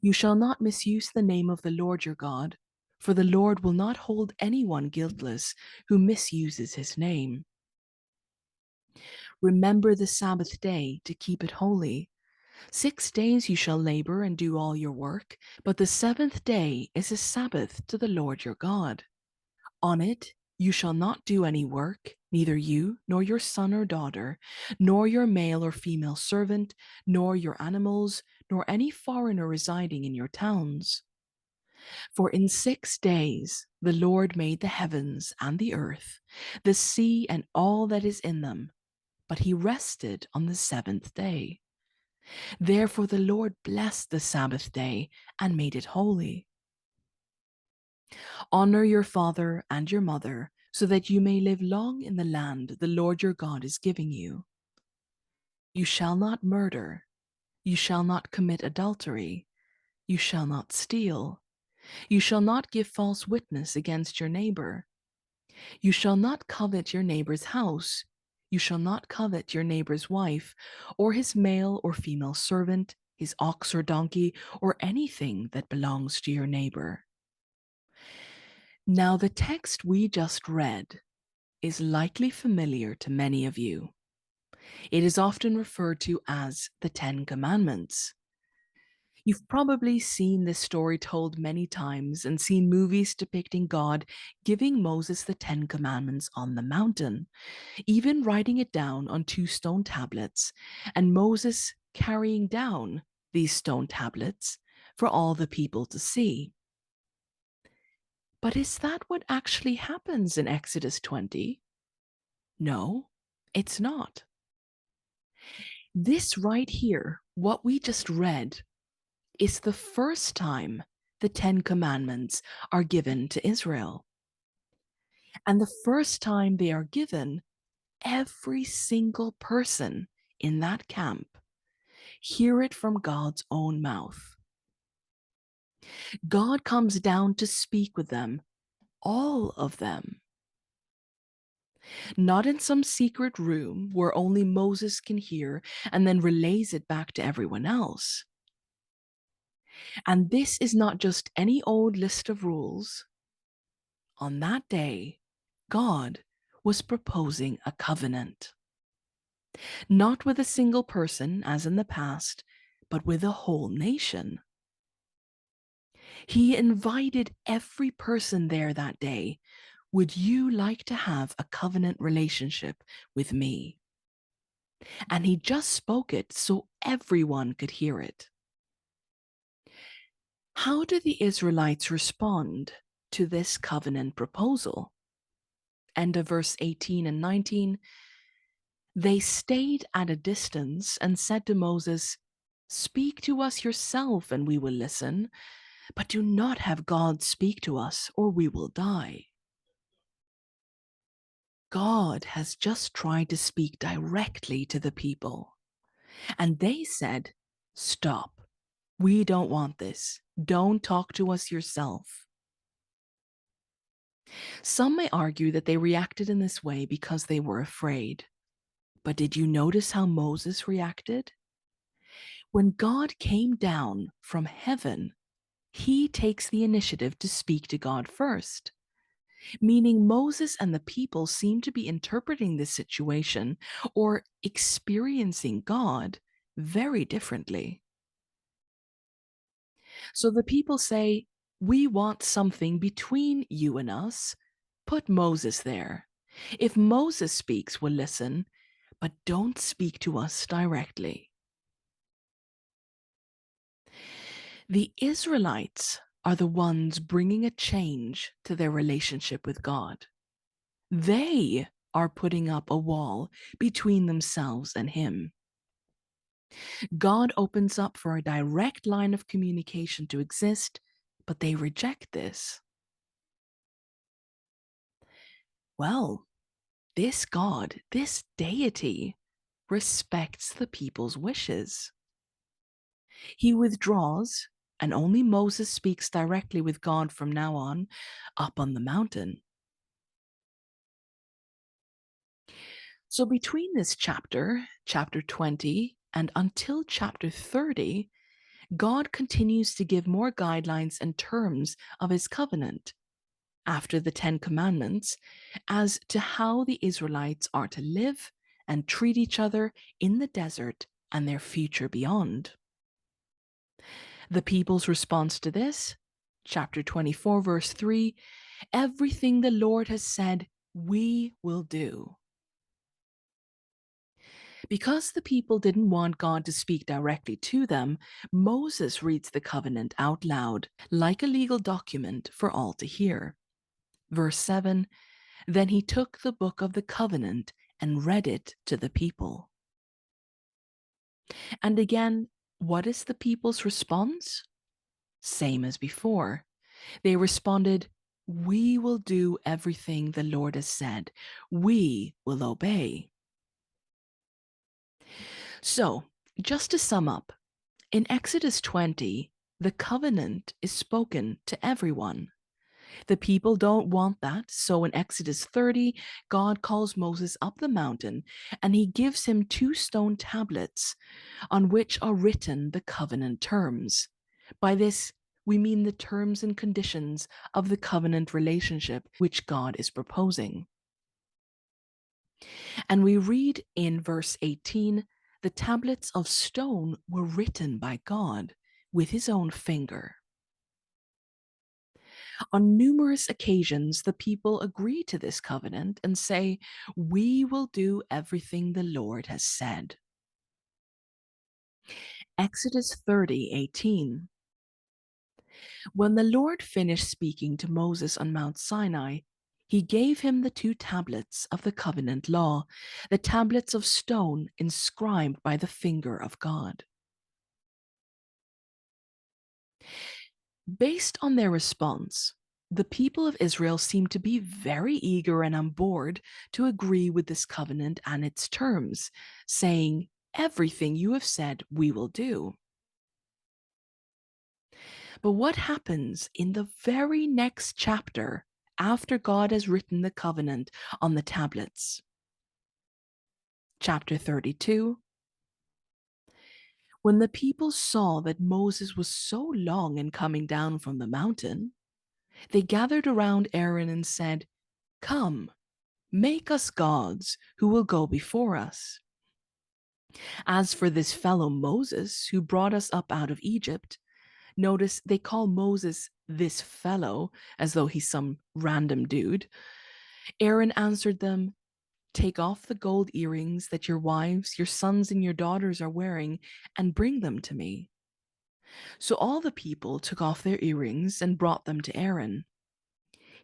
You shall not misuse the name of the Lord your God, for the Lord will not hold anyone guiltless who misuses his name. Remember the Sabbath day to keep it holy. 6 days you shall labor and do all your work, but the seventh day is a Sabbath to the Lord your God. On it you shall not do any work, neither you, nor your son or daughter, nor your male or female servant, nor your animals, nor any foreigner residing in your towns. For in 6 days the Lord made the heavens and the earth, the sea and all that is in them, but he rested on the seventh day. Therefore the Lord blessed the Sabbath day and made it holy. Honor your father and your mother, so that you may live long in the land the Lord your God is giving you. You shall not murder. You shall not commit adultery. You shall not steal. You shall not give false witness against your neighbor. You shall not covet your neighbor's house. You shall not covet your neighbor's wife, or his male or female servant, his ox or donkey, or anything that belongs to your neighbor. Now, the text we just read is likely familiar to many of you. It is often referred to as the Ten Commandments. You've probably seen this story told many times and seen movies depicting God giving Moses the Ten Commandments on the mountain, even writing it down on 2 stone tablets, and Moses carrying down these stone tablets for all the people to see. But is that what actually happens in Exodus 20? No, it's not. This right here, what we just read, is the first time the Ten Commandments are given to Israel. And the first time they are given, every single person in that camp hear it from God's own mouth. God comes down to speak with them, all of them. Not in some secret room where only Moses can hear and then relays it back to everyone else. And this is not just any old list of rules. On that day, God was proposing a covenant, not with a single person as in the past, but with a whole nation. He invited every person there that day. Would you like to have a covenant relationship with me? And he just spoke it so everyone could hear it. How do the Israelites respond to this covenant proposal? End of verse 18 and 19. They stayed at a distance and said to Moses, "Speak to us yourself and we will listen, but do not have God speak to us or we will die." God has just tried to speak directly to the people, and they said, "Stop. We don't want this. Don't talk to us yourself." Some may argue that they reacted in this way because they were afraid. But did you notice how Moses reacted? When God came down from heaven, he takes the initiative to speak to God first, meaning Moses and the people seem to be interpreting this situation or experiencing God very differently. So the people say, "We want something between you and us. Put Moses there. If Moses speaks, we'll listen, but don't speak to us directly." The Israelites are the ones bringing a change to their relationship with God. They are putting up a wall between themselves and Him. God opens up for a direct line of communication to exist, but they reject this. Well, this God, this deity, respects the people's wishes. He withdraws, and only Moses speaks directly with God from now on, up on the mountain. So between this chapter, chapter 20, and until chapter 30, God continues to give more guidelines and terms of his covenant after the Ten Commandments as to how the Israelites are to live and treat each other in the desert and their future beyond. The people's response to this, chapter 24, verse 3, everything the Lord has said, we will do. Because the people didn't want God to speak directly to them, Moses reads the covenant out loud, like a legal document for all to hear. Verse 7, then he took the book of the covenant and read it to the people. And again, what is the people's response? Same as before. They responded, we will do everything the Lord has said. We will obey. So, just to sum up, in Exodus 20, the covenant is spoken to everyone. The people don't want that, so in Exodus 30, God calls Moses up the mountain and he gives him 2 stone tablets on which are written the covenant terms. By this, we mean the terms and conditions of the covenant relationship which God is proposing. And we read in verse 18, the tablets of stone were written by God with his own finger. On numerous occasions, the people agree to this covenant and say, we will do everything the Lord has said. Exodus 30:18. When the Lord finished speaking to Moses on Mount Sinai, he gave him the 2 tablets of the covenant law, the tablets of stone inscribed by the finger of God. Based on their response, the people of Israel seem to be very eager and on board to agree with this covenant and its terms, saying, everything you have said we will do. But what happens in the very next chapter after God has written the covenant on the tablets. Chapter 32. When the people saw that Moses was so long in coming down from the mountain, they gathered around Aaron and said, "Come, make us gods who will go before us. As for this fellow Moses who brought us up out of Egypt," notice they call Moses this fellow as though he's some random dude. Aaron answered them, "Take off the gold earrings that your wives, your sons, and your daughters are wearing and bring them to me." So all the people took off their earrings and brought them to Aaron.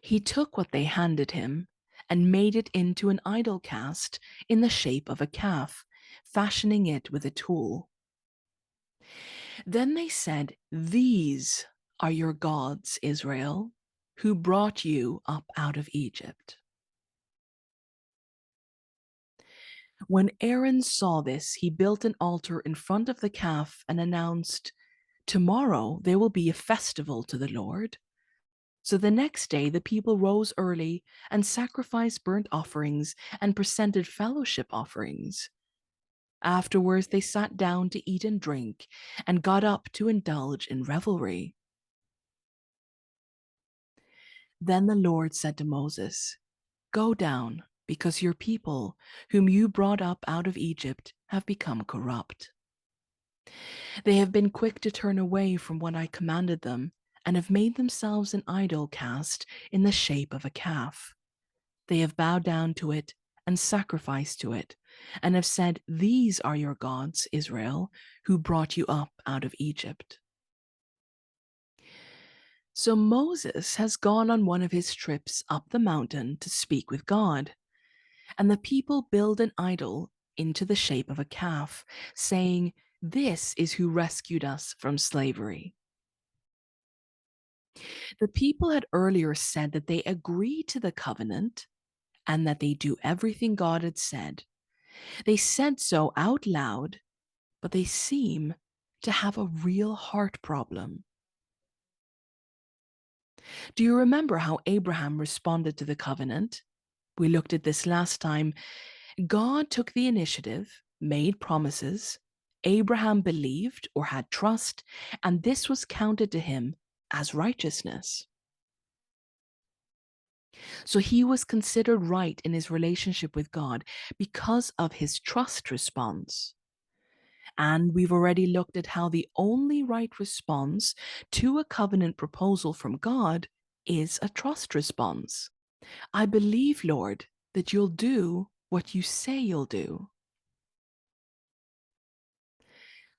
He took what they handed him and made it into an idol cast in the shape of a calf, fashioning it with a tool. Then they said, "These are your gods, Israel, who brought you up out of Egypt." When Aaron saw this, he built an altar in front of the calf and announced, "Tomorrow there will be a festival to the Lord." So the next day the people rose early and sacrificed burnt offerings and presented fellowship offerings. Afterwards they sat down to eat and drink and got up to indulge in revelry. Then the Lord said to Moses, "Go down, because your people, whom you brought up out of Egypt, have become corrupt. They have been quick to turn away from what I commanded them, and have made themselves an idol cast in the shape of a calf. They have bowed down to it and sacrificed to it, and have said, 'These are your gods, Israel, who brought you up out of Egypt.'" So Moses has gone on one of his trips up the mountain to speak with God, and the people build an idol into the shape of a calf, saying, "This is who rescued us from slavery." The people had earlier said that they agree to the covenant and that they do everything God had said. They said so out loud, but they seem to have a real heart problem. Do you remember how Abraham responded to the covenant? We looked at this last time. God took the initiative, made promises. Abraham believed or had trust, and this was counted to him as righteousness. So he was considered right in his relationship with God because of his trust response. And we've already looked at how the only right response to a covenant proposal from God is a trust response. "I believe, Lord, that you'll do what you say you'll do."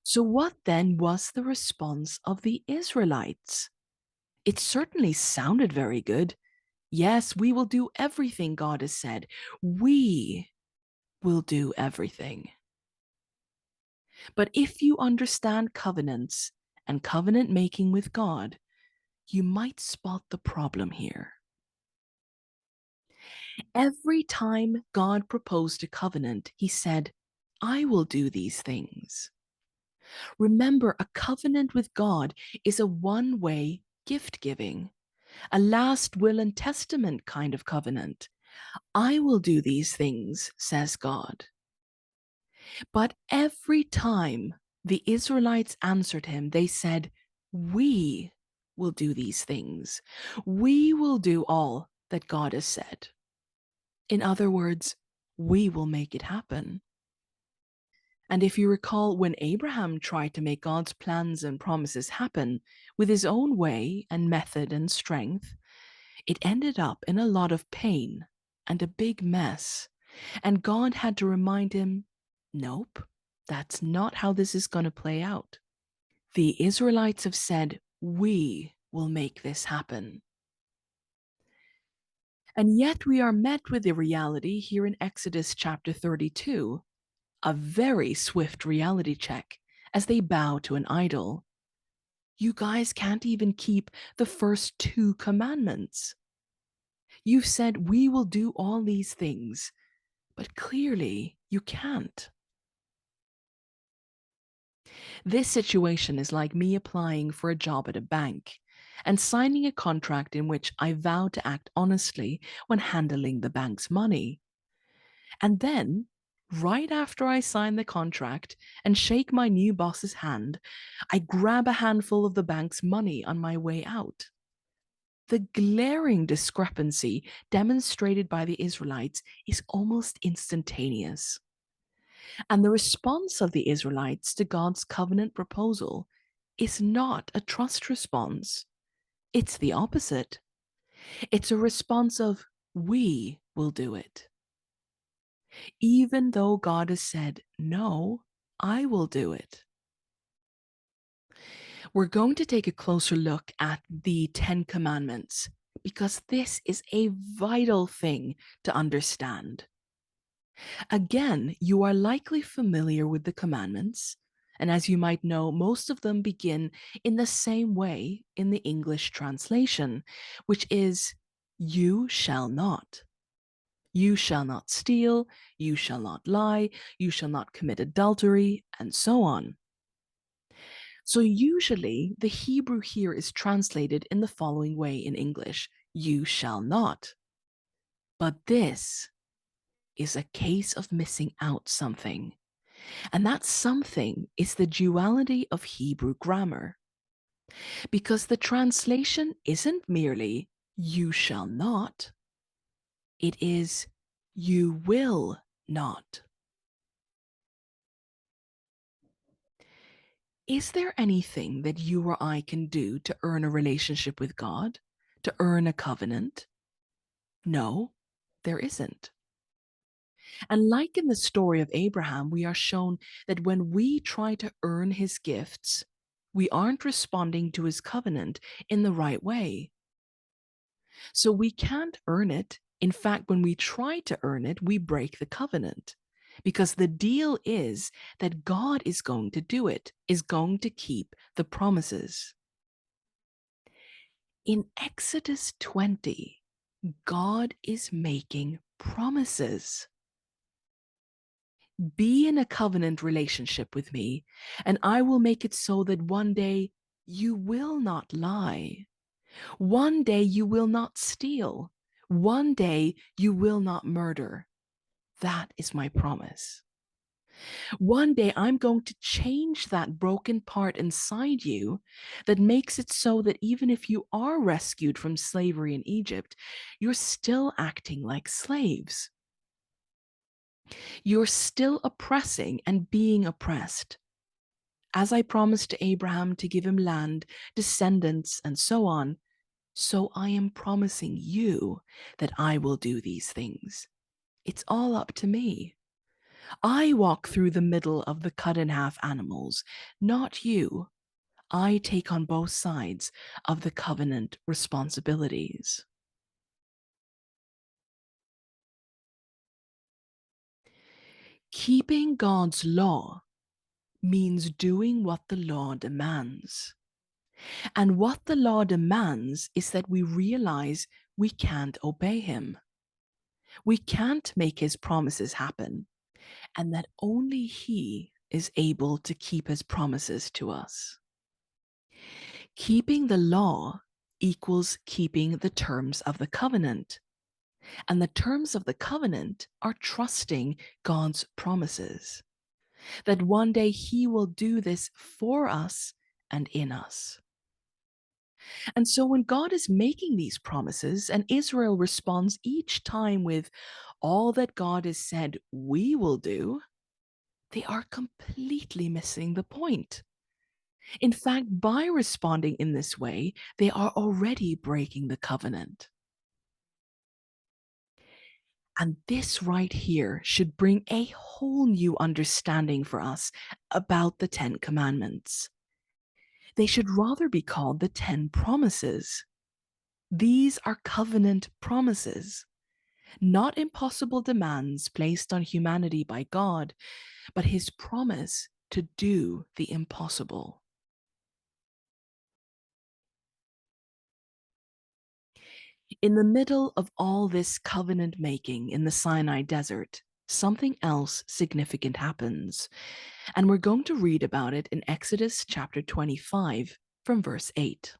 So, what then was the response of the Israelites? It certainly sounded very good. "Yes, we will do everything God has said. We will do everything." But if you understand covenants and covenant making with God, you might spot the problem here. Every time God proposed a covenant, he said, "I will do these things." Remember, a covenant with God is a one-way gift giving, a last will and testament kind of covenant. "I will do these things," says God. But every time the Israelites answered him, they said, "We will do these things. We will do all that God has said." In other words, we will make it happen. And if you recall, when Abraham tried to make God's plans and promises happen with his own way and method and strength, it ended up in a lot of pain and a big mess. And God had to remind him, "Nope, that's not how this is going to play out." The Israelites have said, "We will make this happen." And yet we are met with the reality here in Exodus chapter 32, a very swift reality check as they bow to an idol. You guys can't even keep the first two commandments. You've said, "We will do all these things," but clearly you can't. This situation is like me applying for a job at a bank. and signing a contract in which I vow to act honestly when handling the bank's money. And then, right after I sign the contract and shake my new boss's hand, I grab a handful of the bank's money on my way out. The glaring discrepancy demonstrated by the Israelites is almost instantaneous. And the response of the Israelites to God's covenant proposal is not a trust response. It's the opposite. It's a response of, we will do it. Even though God has said, no, I will do it. We're going to take a closer look at the 10 Commandments because this is a vital thing to understand. Again, you are likely familiar with the commandments, and as you might know, most of them begin in the same way in the English translation, which is, you shall not. You shall not steal, you shall not lie, you shall not commit adultery, and so on. So usually the Hebrew here is translated in the following way in English, you shall not. But this is a case of missing out something. And that something is the duality of Hebrew grammar. Because the translation isn't merely, you shall not, it is, you will not. Is there anything that you or I can do to earn a relationship with God, to earn a covenant? No, there isn't. And like in the story of Abraham, we are shown that when we try to earn his gifts, we aren't responding to his covenant in the right way. So we can't earn it. In fact, when we try to earn it, we break the covenant. Because the deal is that God is going to do it, is going to keep the promises. In Exodus 20, God is making promises. Be in a covenant relationship with me, and I will make it so that one day you will not lie. One day you will not steal. One day you will not murder. That is my promise. One day I'm going to change that broken part inside you that makes it so that even if you are rescued from slavery in Egypt, you're still acting like slaves. You're still oppressing and being oppressed. As I promised to Abraham to give him land, descendants, and so on, so I am promising you that I will do these things. It's all up to me. I walk through the middle of the cut in half animals, not you. I take on both sides of the covenant responsibilities. Keeping God's law means doing what the law demands. And what the law demands is that we realize we can't obey him. We can't make his promises happen, and that only he is able to keep his promises to us. Keeping the law equals keeping the terms of the covenant. And the terms of the covenant are trusting God's promises. That one day he will do this for us and in us. And so when God is making these promises and Israel responds each time with all that God has said we will do, they are completely missing the point. In fact, by responding in this way, they are already breaking the covenant. And this right here should bring a whole new understanding for us about the 10 Commandments. They should rather be called the 10 Promises. These are covenant promises, not impossible demands placed on humanity by God, but his promise to do the impossible. In the middle of all this covenant making in the Sinai desert, something else significant happens. And we're going to read about it in Exodus chapter 25 from verse 8.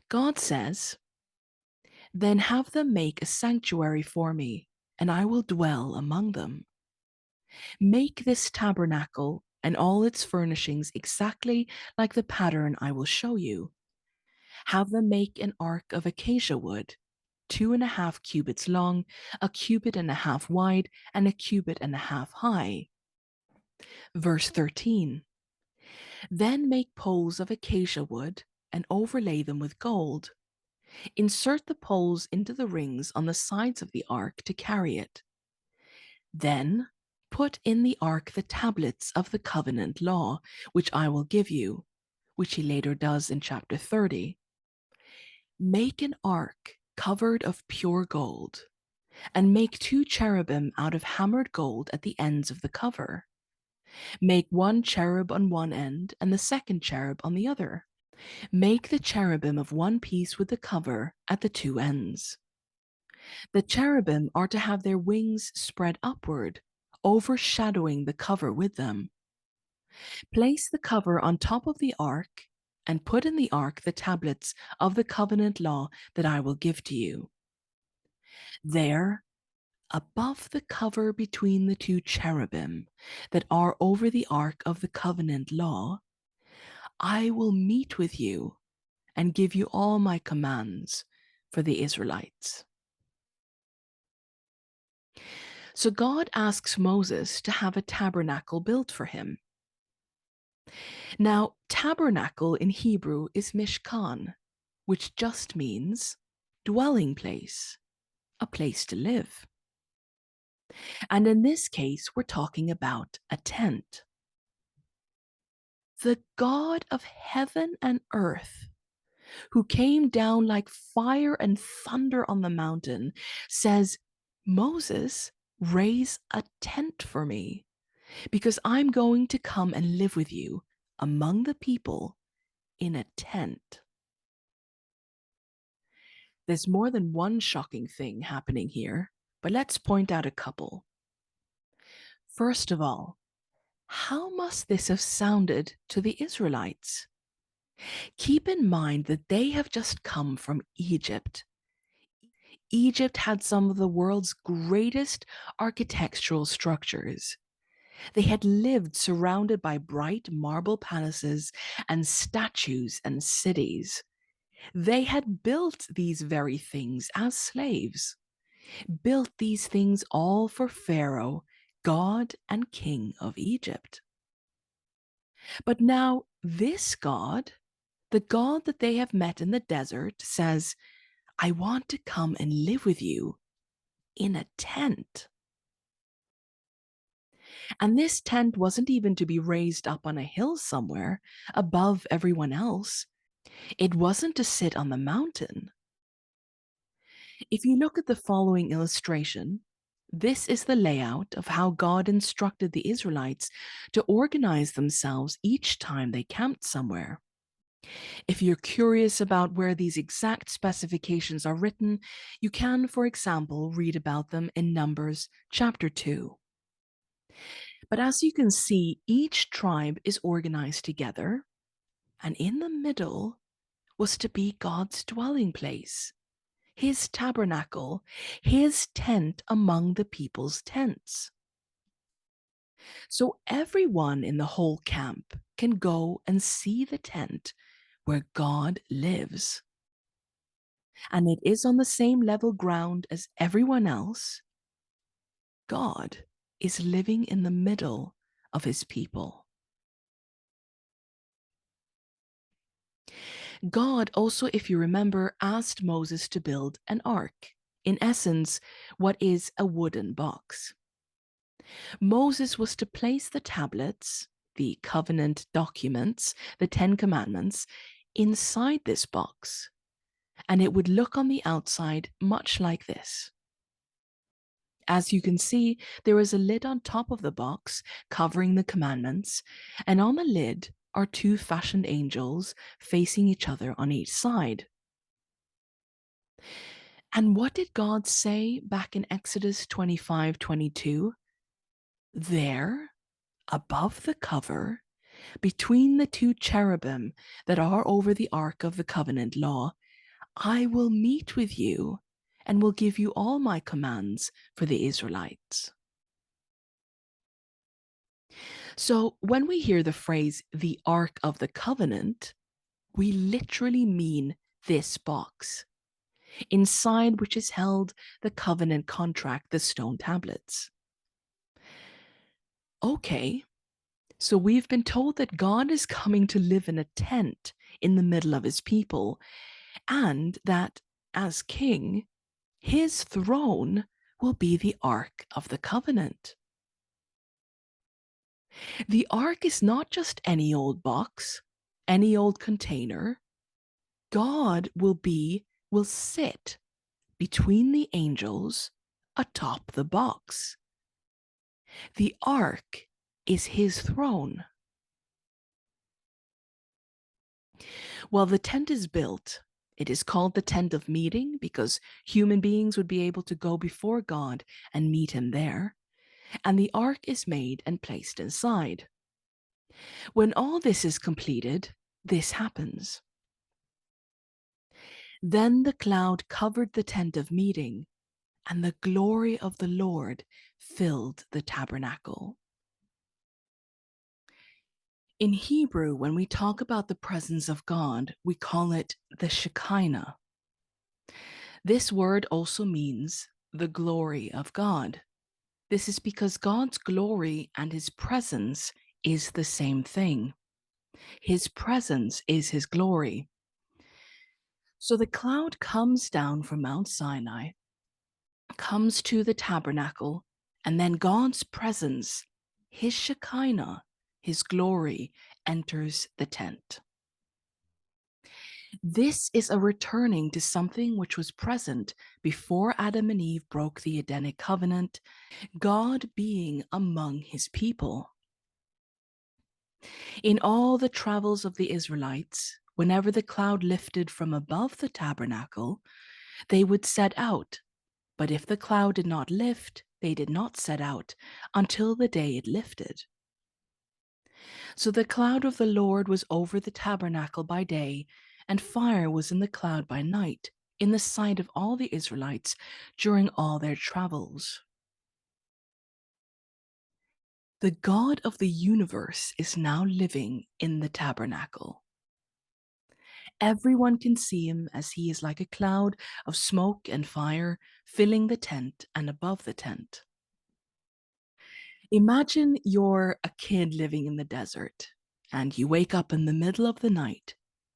God says, "Then have them make a sanctuary for me, and I will dwell among them. Make this tabernacle and all its furnishings exactly like the pattern I will show you. Have them make an ark of acacia wood, 2.5 cubits long, a cubit and a half wide, and a cubit and a half high." Verse 13. "Then make poles of acacia wood and overlay them with gold. Insert the poles into the rings on the sides of the ark to carry it. Then put in the ark the tablets of the covenant law, which I will give you," which he later does in chapter 30. "Make an ark covered of pure gold, and make 2 cherubim out of hammered gold at the ends of the cover. Make 1 cherub on one end and the second cherub on the other. Make the cherubim of one piece with the cover at the 2 ends. The cherubim are to have their wings spread upward, overshadowing the cover with them. Place the cover on top of the ark, and put in the ark the tablets of the covenant law that I will give to you. There, above the cover between the 2 cherubim that are over the ark of the covenant law, I will meet with you and give you all my commands for the Israelites." So God asks Moses to have a tabernacle built for him. Now, tabernacle in Hebrew is mishkan, which just means dwelling place, a place to live. And in this case, we're talking about a tent. The God of heaven and earth, who came down like fire and thunder on the mountain, says, "Moses, raise a tent for me, because I'm going to come and live with you among the people in a tent." There's more than one shocking thing happening here, but let's point out a couple. First of all, how must this have sounded to the Israelites? Keep in mind that they have just come from Egypt. Egypt had some of the world's greatest architectural structures. They had lived surrounded by bright marble palaces and statues and cities. They had built these very things as slaves, built these things all for Pharaoh, god and king of Egypt. But now this God, the God that they have met in the desert, says, "I want to come and live with you in a tent." And this tent wasn't even to be raised up on a hill somewhere above everyone else. It wasn't to sit on the mountain. If you look at the following illustration, this is the layout of how God instructed the Israelites to organize themselves each time they camped somewhere. If you're curious about where these exact specifications are written, you can, for example, read about them in Numbers chapter 2. But as you can see, each tribe is organized together, and in the middle was to be God's dwelling place, his tabernacle, his tent among the people's tents. So everyone in the whole camp can go and see the tent where God lives. And it is on the same level ground as everyone else. God is living in the middle of his people. God also, if you remember, asked Moses to build an ark, in essence, what is a wooden box. Moses was to place the tablets, the covenant documents, the 10 Commandments, inside this box, and it would look on the outside much like this. As you can see, there is a lid on top of the box covering the commandments, and on the lid are 2 fashioned angels facing each other on each side. And what did God say back in Exodus 25:22? There, above the cover, between the 2 cherubim that are over the ark of the covenant law, I will meet with you and will give you all my commands for the Israelites. So when we hear the phrase the Ark of the Covenant, we literally mean this box, inside which is held the covenant contract, the stone tablets. Okay, so we've been told that God is coming to live in a tent in the middle of his people, and that as king, his throne will be the Ark of the Covenant. The Ark is not just any old box, any old container. God will sit between the angels atop the box. The Ark is his throne. While the tent is built, it is called the tent of meeting because human beings would be able to go before God and meet him there. And the ark is made and placed inside. When all this is completed, this happens. Then the cloud covered the tent of meeting, and the glory of the Lord filled the tabernacle. In Hebrew, when we talk about the presence of God, we call it the Shekinah. This word also means the glory of God. This is because God's glory and his presence is the same thing. His presence is his glory. So the cloud comes down from Mount Sinai, comes to the tabernacle, and then God's presence, his Shekinah, his glory, enters the tent. This is a returning to something which was present before Adam and Eve broke the Edenic covenant, God being among his people. In all the travels of the Israelites, whenever the cloud lifted from above the tabernacle, they would set out. But if the cloud did not lift, they did not set out until the day it lifted. So the cloud of the Lord was over the tabernacle by day, and fire was in the cloud by night, in the sight of all the Israelites during all their travels. The God of the universe is now living in the tabernacle. Everyone can see him as he is like a cloud of smoke and fire filling the tent and above the tent. Imagine you're a kid living in the desert and you wake up in the middle of the night.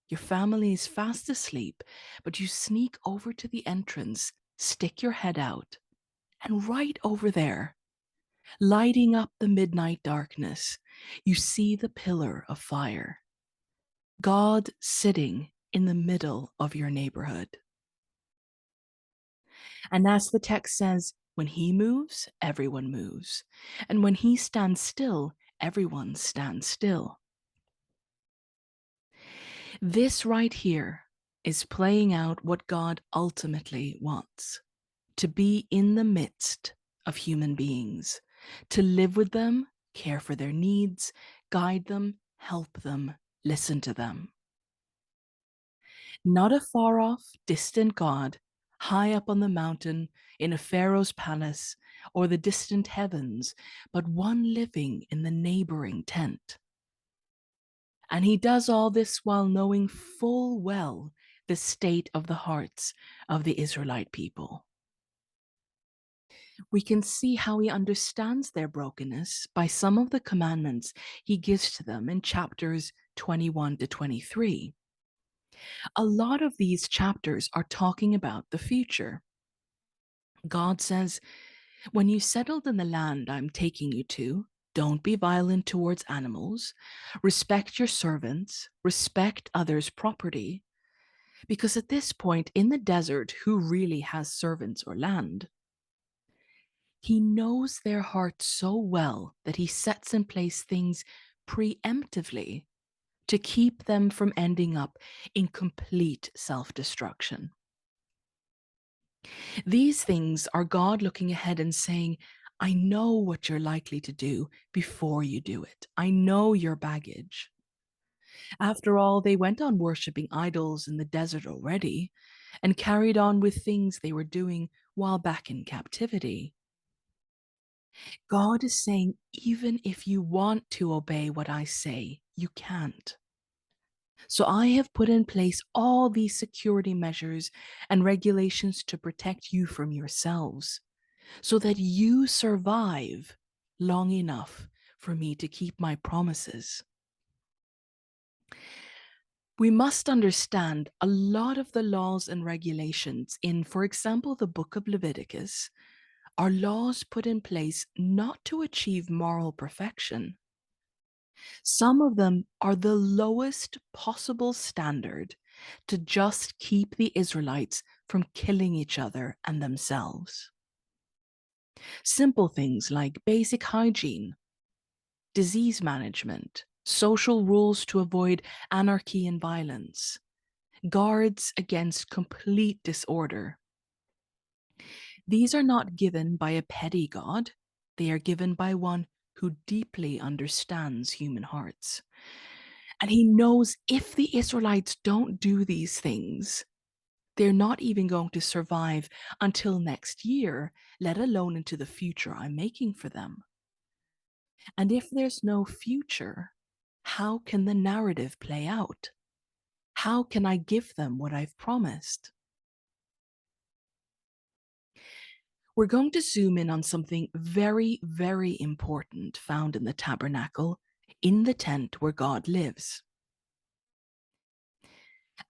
Your family is fast asleep, but you sneak over to the entrance, stick your head out, and right over there, lighting up the midnight darkness, you see the pillar of fire. God sitting in the middle of your neighborhood. And as the text says, when he moves, everyone moves. And when he stands still, everyone stands still. This right here is playing out what God ultimately wants: to be in the midst of human beings, to live with them, care for their needs, guide them, help them, listen to them. Not a far off, distant God, high up on the mountain, in a Pharaoh's palace, or the distant heavens, but one living in the neighboring tent. And he does all this while knowing full well the state of the hearts of the Israelite people. We can see how he understands their brokenness by some of the commandments he gives to them in chapters 21 to 23. A lot of these chapters are talking about the future. God says, when you settled in the land I'm taking you to, don't be violent towards animals, respect your servants, respect others' property. Because at this point in the desert, who really has servants or land? He knows their hearts so well that he sets in place things preemptively to keep them from ending up in complete self-destruction. These things are God looking ahead and saying, I know what you're likely to do before you do it. I know your baggage. After all, they went on worshipping idols in the desert already and carried on with things they were doing while back in captivity. God is saying, even if you want to obey what I say, you can't. So I have put in place all these security measures and regulations to protect you from yourselves, so that you survive long enough for me to keep my promises. We must understand a lot of the laws and regulations in, for example, the book of Leviticus, are laws put in place not to achieve moral perfection. Some of them are the lowest possible standard to just keep the Israelites from killing each other and themselves. Simple things like basic hygiene, disease management, social rules to avoid anarchy and violence, guards against complete disorder. These are not given by a petty God, they are given by one who deeply understands human hearts. And he knows if the Israelites don't do these things, they're not even going to survive until next year, let alone into the future I'm making for them. And if there's no future, how can the narrative play out? How can I give them what I've promised? We're going to zoom in on something very, very important found in the tabernacle, in the tent where God lives.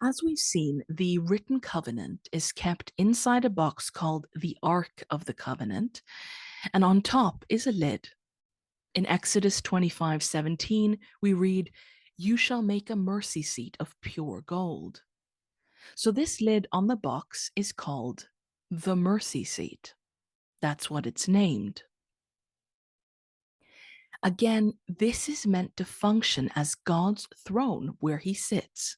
As we've seen, the written covenant is kept inside a box called the Ark of the Covenant, and on top is a lid. In Exodus 25:17, we read, "You shall make a mercy seat of pure gold." So this lid on the box is called the mercy seat. That's what it's named. Again, this is meant to function as God's throne where he sits.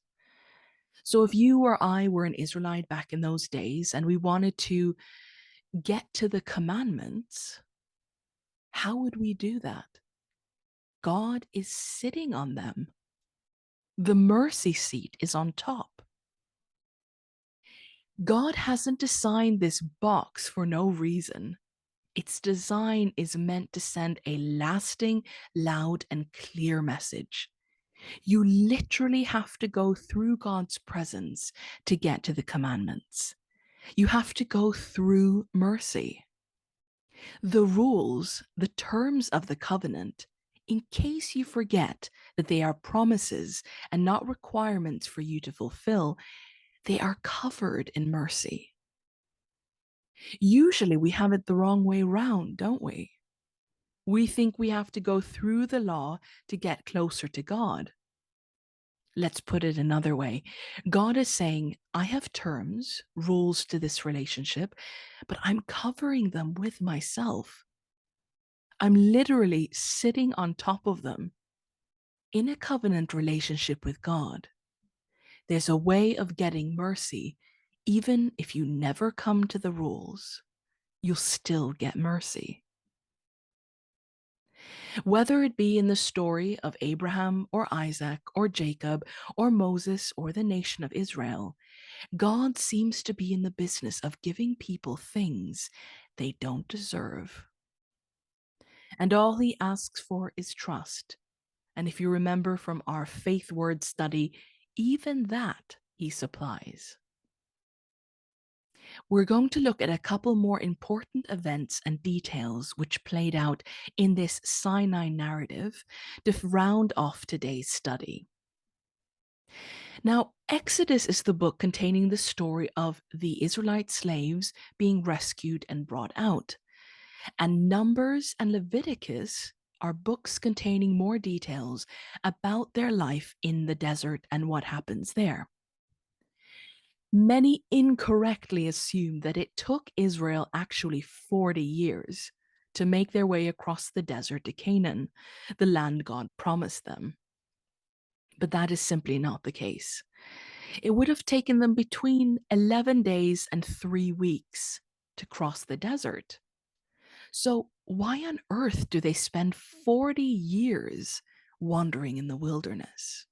So if you or I were an Israelite back in those days and we wanted to get to the commandments, how would we do that? God is sitting on them. The mercy seat is on top. God hasn't designed this box for no reason. Its design is meant to send a lasting, loud, and clear message. You literally have to go through God's presence to get to the commandments. You have to go through mercy. The rules, the terms of the covenant, in case you forget that they are promises and not requirements for you to fulfill, they are covered in mercy. Usually we have it the wrong way round, don't we? We think we have to go through the law to get closer to God. Let's put it another way. God is saying, I have terms, rules to this relationship, but I'm covering them with myself. I'm literally sitting on top of them in a covenant relationship with God. There's a way of getting mercy, even if you never come to the rules, you'll still get mercy. Whether it be in the story of Abraham or Isaac or Jacob or Moses or the nation of Israel, God seems to be in the business of giving people things they don't deserve. And all he asks for is trust. And if you remember from our faith word study, even that he supplies. We're going to look at a couple more important events and details which played out in this Sinai narrative to round off today's study. Now, Exodus is the book containing the story of the Israelite slaves being rescued and brought out. And Numbers and Leviticus are books containing more details about their life in the desert and what happens there. Many incorrectly assume that it took Israel actually 40 years to make their way across the desert to Canaan, the land God promised them. But that is simply not the case. It would have taken them between 11 days and 3 weeks to cross the desert. So why on earth do they spend 40 years wandering in the wilderness?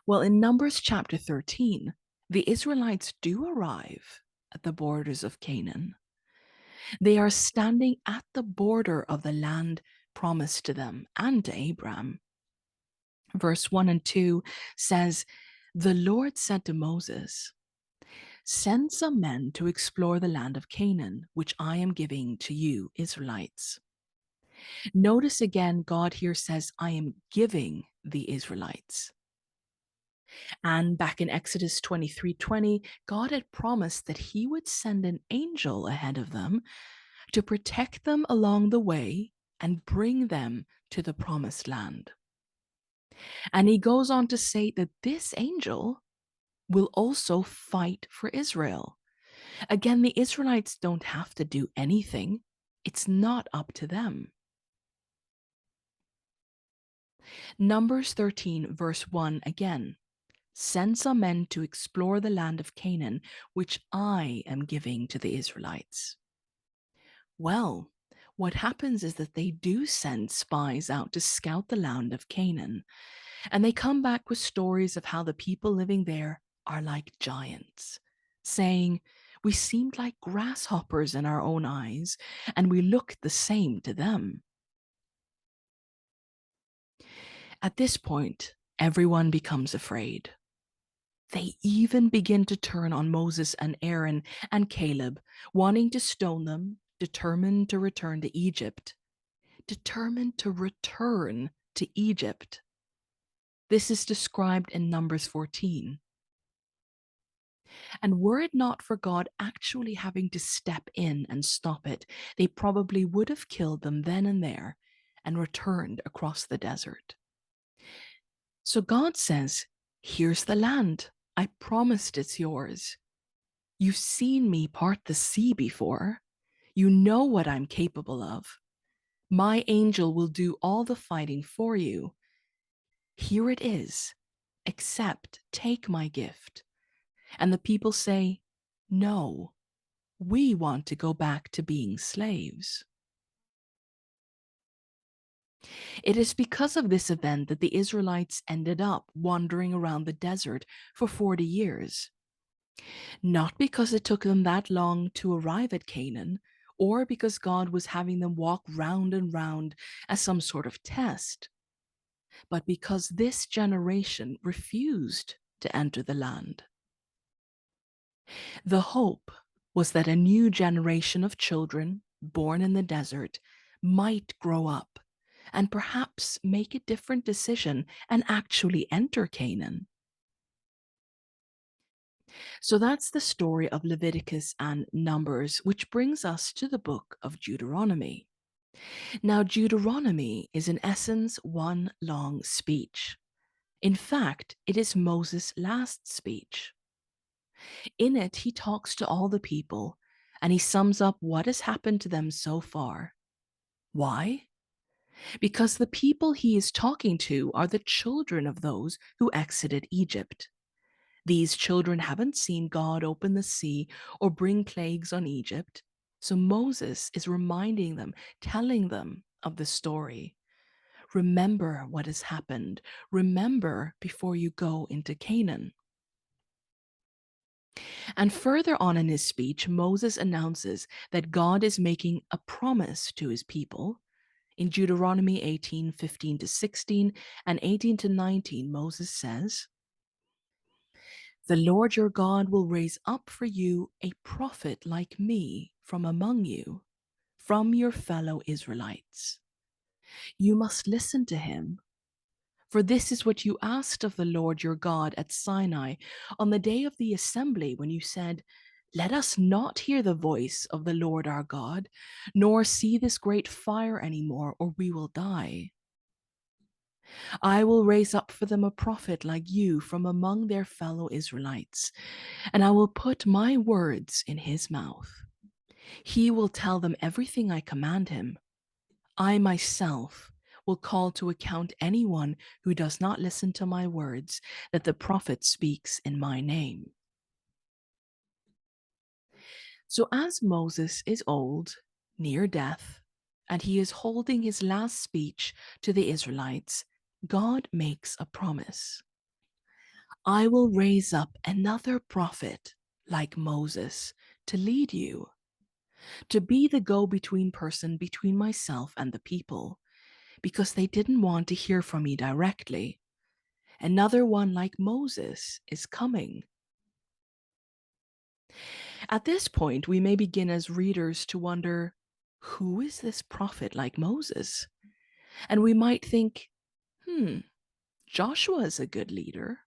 Well, in Numbers chapter 13, the Israelites do arrive at the borders of Canaan. They are standing at the border of the land promised to them and to Abraham. Verse 1 and 2 says, "The Lord said to Moses, 'Send some men to explore the land of Canaan, which I am giving to you, Israelites.'" Notice again, God here says, "I am giving the Israelites." And back in Exodus 23:20, God had promised that he would send an angel ahead of them to protect them along the way and bring them to the promised land. And he goes on to say that this angel will also fight for Israel. Again, the Israelites don't have to do anything. It's not up to them. Numbers 13, verse 1 again. "Send some men to explore the land of Canaan, which I am giving to the Israelites." Well, what happens is that they do send spies out to scout the land of Canaan, and they come back with stories of how the people living there are like giants, saying, "We seemed like grasshoppers in our own eyes, and we looked the same to them." At this point, everyone becomes afraid. They even begin to turn on Moses and Aaron and Caleb, wanting to stone them, determined to return to Egypt. Determined to return to Egypt. This is described in Numbers 14. And were it not for God actually having to step in and stop it, they probably would have killed them then and there and returned across the desert. So God says, "Here's the land. I promised it's yours. You've seen me part the sea before. You know what I'm capable of. My angel will do all the fighting for you. Here it is. Accept, take my gift." And the people say, "No, we want to go back to being slaves." It is because of this event that the Israelites ended up wandering around the desert for 40 years. Not because it took them that long to arrive at Canaan, or because God was having them walk round and round as some sort of test, but because this generation refused to enter the land. The hope was that a new generation of children born in the desert might grow up and perhaps make a different decision and actually enter Canaan. So that's the story of Leviticus and Numbers, which brings us to the book of Deuteronomy. Now, Deuteronomy is in essence one long speech. In fact, it is Moses' last speech. In it, he talks to all the people and he sums up what has happened to them so far. Why? Because the people he is talking to are the children of those who exited Egypt. These children haven't seen God open the sea or bring plagues on Egypt. So Moses is reminding them, telling them of the story. Remember what has happened. Remember before you go into Canaan. And further on in his speech, Moses announces that God is making a promise to his people. In Deuteronomy 18:15 to 16 and 18 to 19, Moses says, "The Lord your God will raise up for you a prophet like me from among you, from your fellow Israelites. You must listen to him. For this is what you asked of the Lord your God at Sinai on the day of the assembly when you said, 'Let us not hear the voice of the Lord our God, nor see this great fire anymore, or we will die.' I will raise up for them a prophet like you from among their fellow Israelites, and I will put my words in his mouth. He will tell them everything I command him. I myself will call to account anyone who does not listen to my words that the prophet speaks in my name." So as Moses is old, near death, and he is holding his last speech to the Israelites, God makes a promise. I will raise up another prophet like Moses to lead you, to be the go-between person between myself and the people, because they didn't want to hear from me directly. Another one like Moses is coming. At this point, we may begin as readers to wonder, who is this prophet like Moses? And we might think, Joshua is a good leader.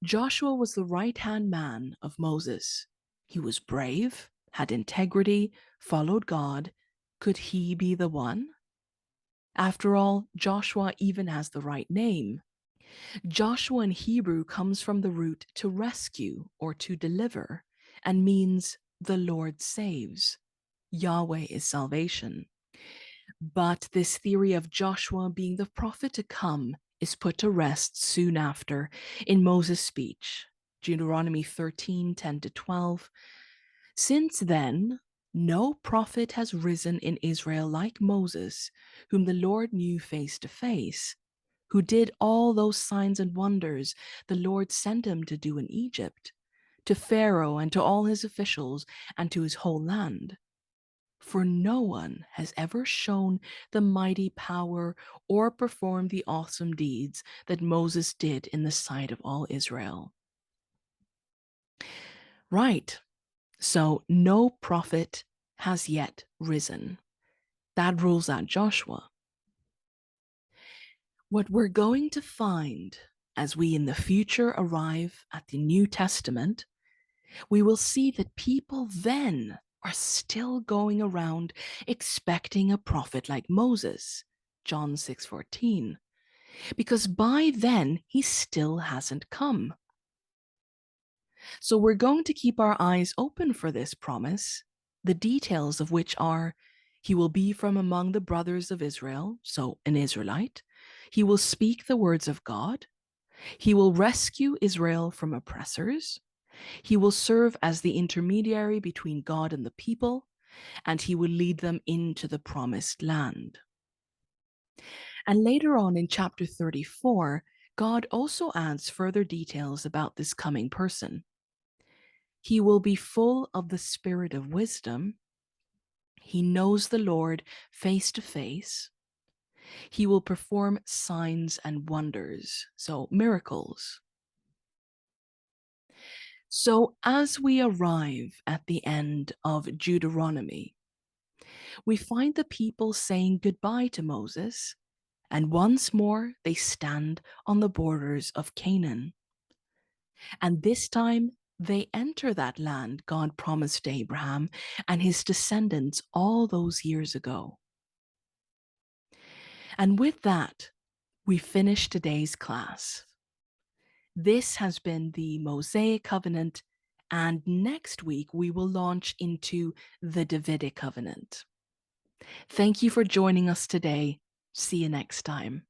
Joshua was the right-hand man of Moses. He was brave, had integrity, followed God. Could he be the one? After all, Joshua even has the right name. Joshua in Hebrew comes from the root to rescue or to deliver and means the Lord saves. Yahweh is salvation. But this theory of Joshua being the prophet to come is put to rest soon after in Moses' speech, Deuteronomy 13:10-12. Since then, no prophet has risen in Israel like Moses, whom the Lord knew face to face, who did all those signs and wonders the Lord sent him to do in Egypt, to Pharaoh and to all his officials and to his whole land. For no one has ever shown the mighty power or performed the awesome deeds that Moses did in the sight of all Israel. Right, so no prophet has yet risen. That rules out Joshua. What we're going to find as we in the future arrive at the New Testament, we will see that people then are still going around expecting a prophet like Moses, John 6:14, because by then he still hasn't come. So we're going to keep our eyes open for this promise, the details of which are, he will be from among the brothers of Israel, so an Israelite. He will speak the words of God. He will rescue Israel from oppressors. He will serve as the intermediary between God and the people, and he will lead them into the promised land. And later on in chapter 34, God also adds further details about this coming person. He will be full of the spirit of wisdom. He knows the Lord face to face. He will perform signs and wonders, so miracles. So as we arrive at the end of Deuteronomy, we find the people saying goodbye to Moses, and once more they stand on the borders of Canaan. And this time they enter that land God promised Abraham and his descendants all those years ago. And with that, we finish today's class. This has been the Mosaic Covenant, and next week we will launch into the Davidic Covenant. Thank you for joining us today. See you next time.